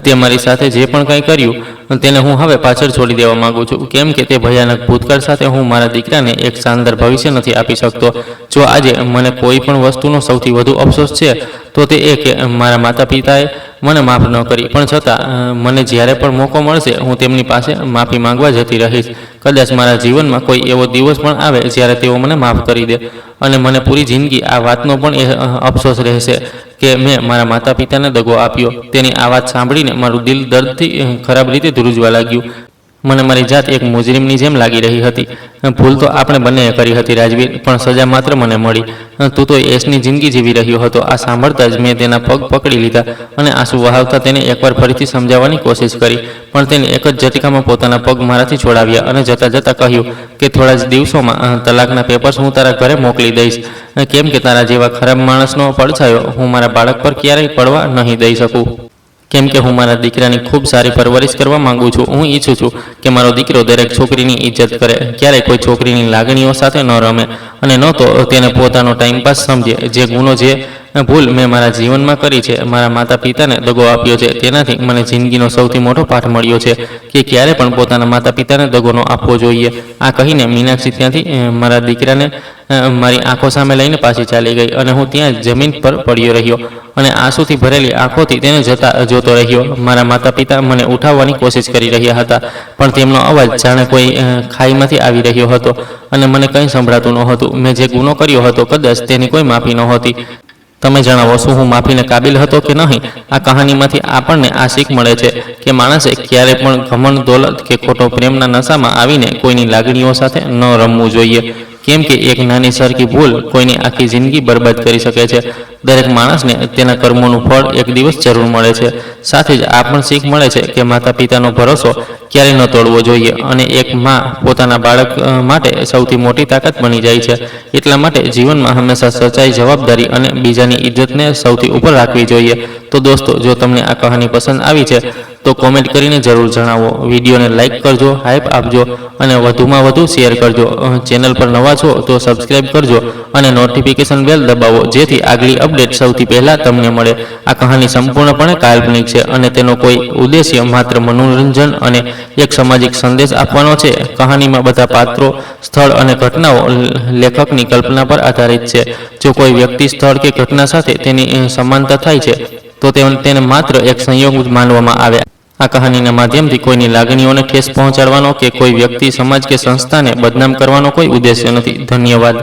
તે મારી સાથે જે પણ કંઈ કર્યું તેને હું હવે પાછળ છોડી દેવા માગું છું, કેમ કે તે ભયાનક ભૂતકાળ સાથે હું મારા દીકરાને એક શાનદાર ભવિષ્ય નથી આપી શકતો. જો આજે મને કોઈ પણ વસ્તુનો સૌથી વધુ અફસોસ છે તો તે એ કે મારા માતા પિતાએ મને માફ ન કરી, પણ છતાં મને જ્યારે પણ મોકો મળશે હું તેમની પાસે માફી માંગવા જતી રહીશ. કદાચ મારા જીવનમાં કોઈ એવો દિવસ પણ આવે જ્યારે તેઓ મને માફ કરી દે અને મને પૂરી જિંદગી આ વાતનો પણ એ અફસોસ રહેશે કે મેં મારા માતા પિતાને દગો આપ્યો. તેની આ વાત સાંભળીને મારું દિલ દર્દથી ખરાબ રીતે ધ્રુજવા લાગ્યું. મને મારી જાત એક મુજરીમની જેમ લાગી રહી હતી. ભૂલ તો આપણે બંનેએ કરી હતી રાજવીર, પણ સજા માત્ર મને મળી. તું તો એશની જિંદગી જીવી રહ્યો હતો. આ સાંભળતા જ મેં તેના પગ પકડી લીધા અને આંસુ વહાવતા તેને એકવાર ફરીથી સમજાવવાની કોશિશ કરી, પણ તેને એક જ ઝટકામાં પોતાના પગ મારાથી છોડાવ્યા અને જતાં જતાં કહ્યું કે થોડા જ દિવસોમાં તલાકના પેપર્સ હું તારા ઘરે મોકલી દઈશ, કેમ કે તારા જેવા ખરાબ માણસનો પડછાયો હું મારા બાળક પર ક્યારેય પડવા નહીં દઈ શકું. કેમ કે હું મારા દીકરાની ખૂબ સારી પરવરિશ કરવા માંગુ છું. હું ઈચ્છું છું કે મારો દીકરો દરેક છોકરીની ઇજ્જત કરે, ક્યારેય કોઈ છોકરીની લાગણીઓ સાથે ન રમે અને ન તો તેને પોતાનો ટાઈમપાસ સમજે. જે ગુનો, જે ભૂલ મેં મારા જીવનમાં કરી છે, મારા માતા પિતાને દગો આપ્યો છે, તેનાથી મને જિંદગીનો સૌથી મોટો પાઠ મળ્યો છે કે ક્યારે પણ પોતાના માતા પિતાને દગો ન આપવો જોઈએ. આ કહીને મીનાક્ષી ત્યાંથી મારા દીકરાને મારી આંખો સામે લઈને પાછી ચાલી ગઈ અને હું ત્યાં જમીન પર પડ્યો રહ્યો અને આંસુથી ભરેલી આંખોથી તેને જોતો રહ્યો. મારા માતા પિતા મને ઉઠાવવાની કોશિશ કરી રહ્યા હતા, પણ તેમનો અવાજ જાણે કોઈ ખાઈમાંથી આવી રહ્યો હતો અને મને કંઈ સંભળાતું નહોતું. મેં જે ગુનો કર્યો હતો કદાચ તેની કોઈ માફી નહોતી. તમે જણાવો, શું હું માફીને કાબિલ હતો કે નહીં? આ કહાનીમાંથી આપણને આ શીખ મળે છે કે માણસે ક્યારે પણ ઘમંડ, દોલત કે ખોટો પ્રેમના નશામાં આવીને કોઈની લાગણીઓ સાથે ન રમવું જોઈએ, કેમ કે એક નાની સરખી ભૂલ કોઈની આખી જિંદગી બરબાદ કરી શકે છે. દરેક માણસને તેના કર્મોનું ફળ એક દિવસ જરૂર મળે છે. સાથે જ આ પણ શીખ મળે છે કે માતા પિતાનો ભરોસો ક્યારેય ન તોડવો જોઈએ, અને એક માં પોતાના બાળક માટે સૌથી મોટી તાકાત બની જાય છે. એટલા માટે જીવનમાં હંમેશા સચ્ચાઈ, જવાબદારી અને બીજાની ઇજ્જતને સૌથી ઉપર રાખવી જોઈએ. તો દોસ્તો, જો તમને આ કહાની પસંદ આવી છે તો કોમેન્ટ કરીને જરૂર જણાવો. વિડીયોને લાઇક કરજો, હાઇપ આપજો અને વધુમાં વધુ શેર કરજો. ચેનલ પર નવા છો તો સબસ્ક્રાઇબ કરજો અને નોટિફિકેશન બેલ દબાવો, જેથી આગલી અપડેટ સૌથી પહેલાં તમને મળે. આ કહાની સંપૂર્ણપણે કાલ્પનિક છે અને તેનો કોઈ ઉદ્દેશ્ય માત્ર મનોરંજન અને એક સામાજિક સંદેશ આપવાનો છે. કહાનીમાં બધા પાત્રો, સ્થળ અને ઘટનાઓ લેખકની કલ્પના પર આધારિત છે. જો કોઈ વ્યક્તિ, સ્થળ કે ઘટના સાથે તેની સમાનતા થાય છે તો તેને માત્ર એક સંયોગ જ માનવામાં આવે. આ કહાનીના માધ્યમથી કોઈની લાગણીઓને ઠેસ પહોંચાડવાનો કે કોઈ વ્યક્તિ, સમાજ કે સંસ્થાને બદનામ કરવાનો કોઈ ઉદ્દેશ્ય નથી. ધન્યવાદ.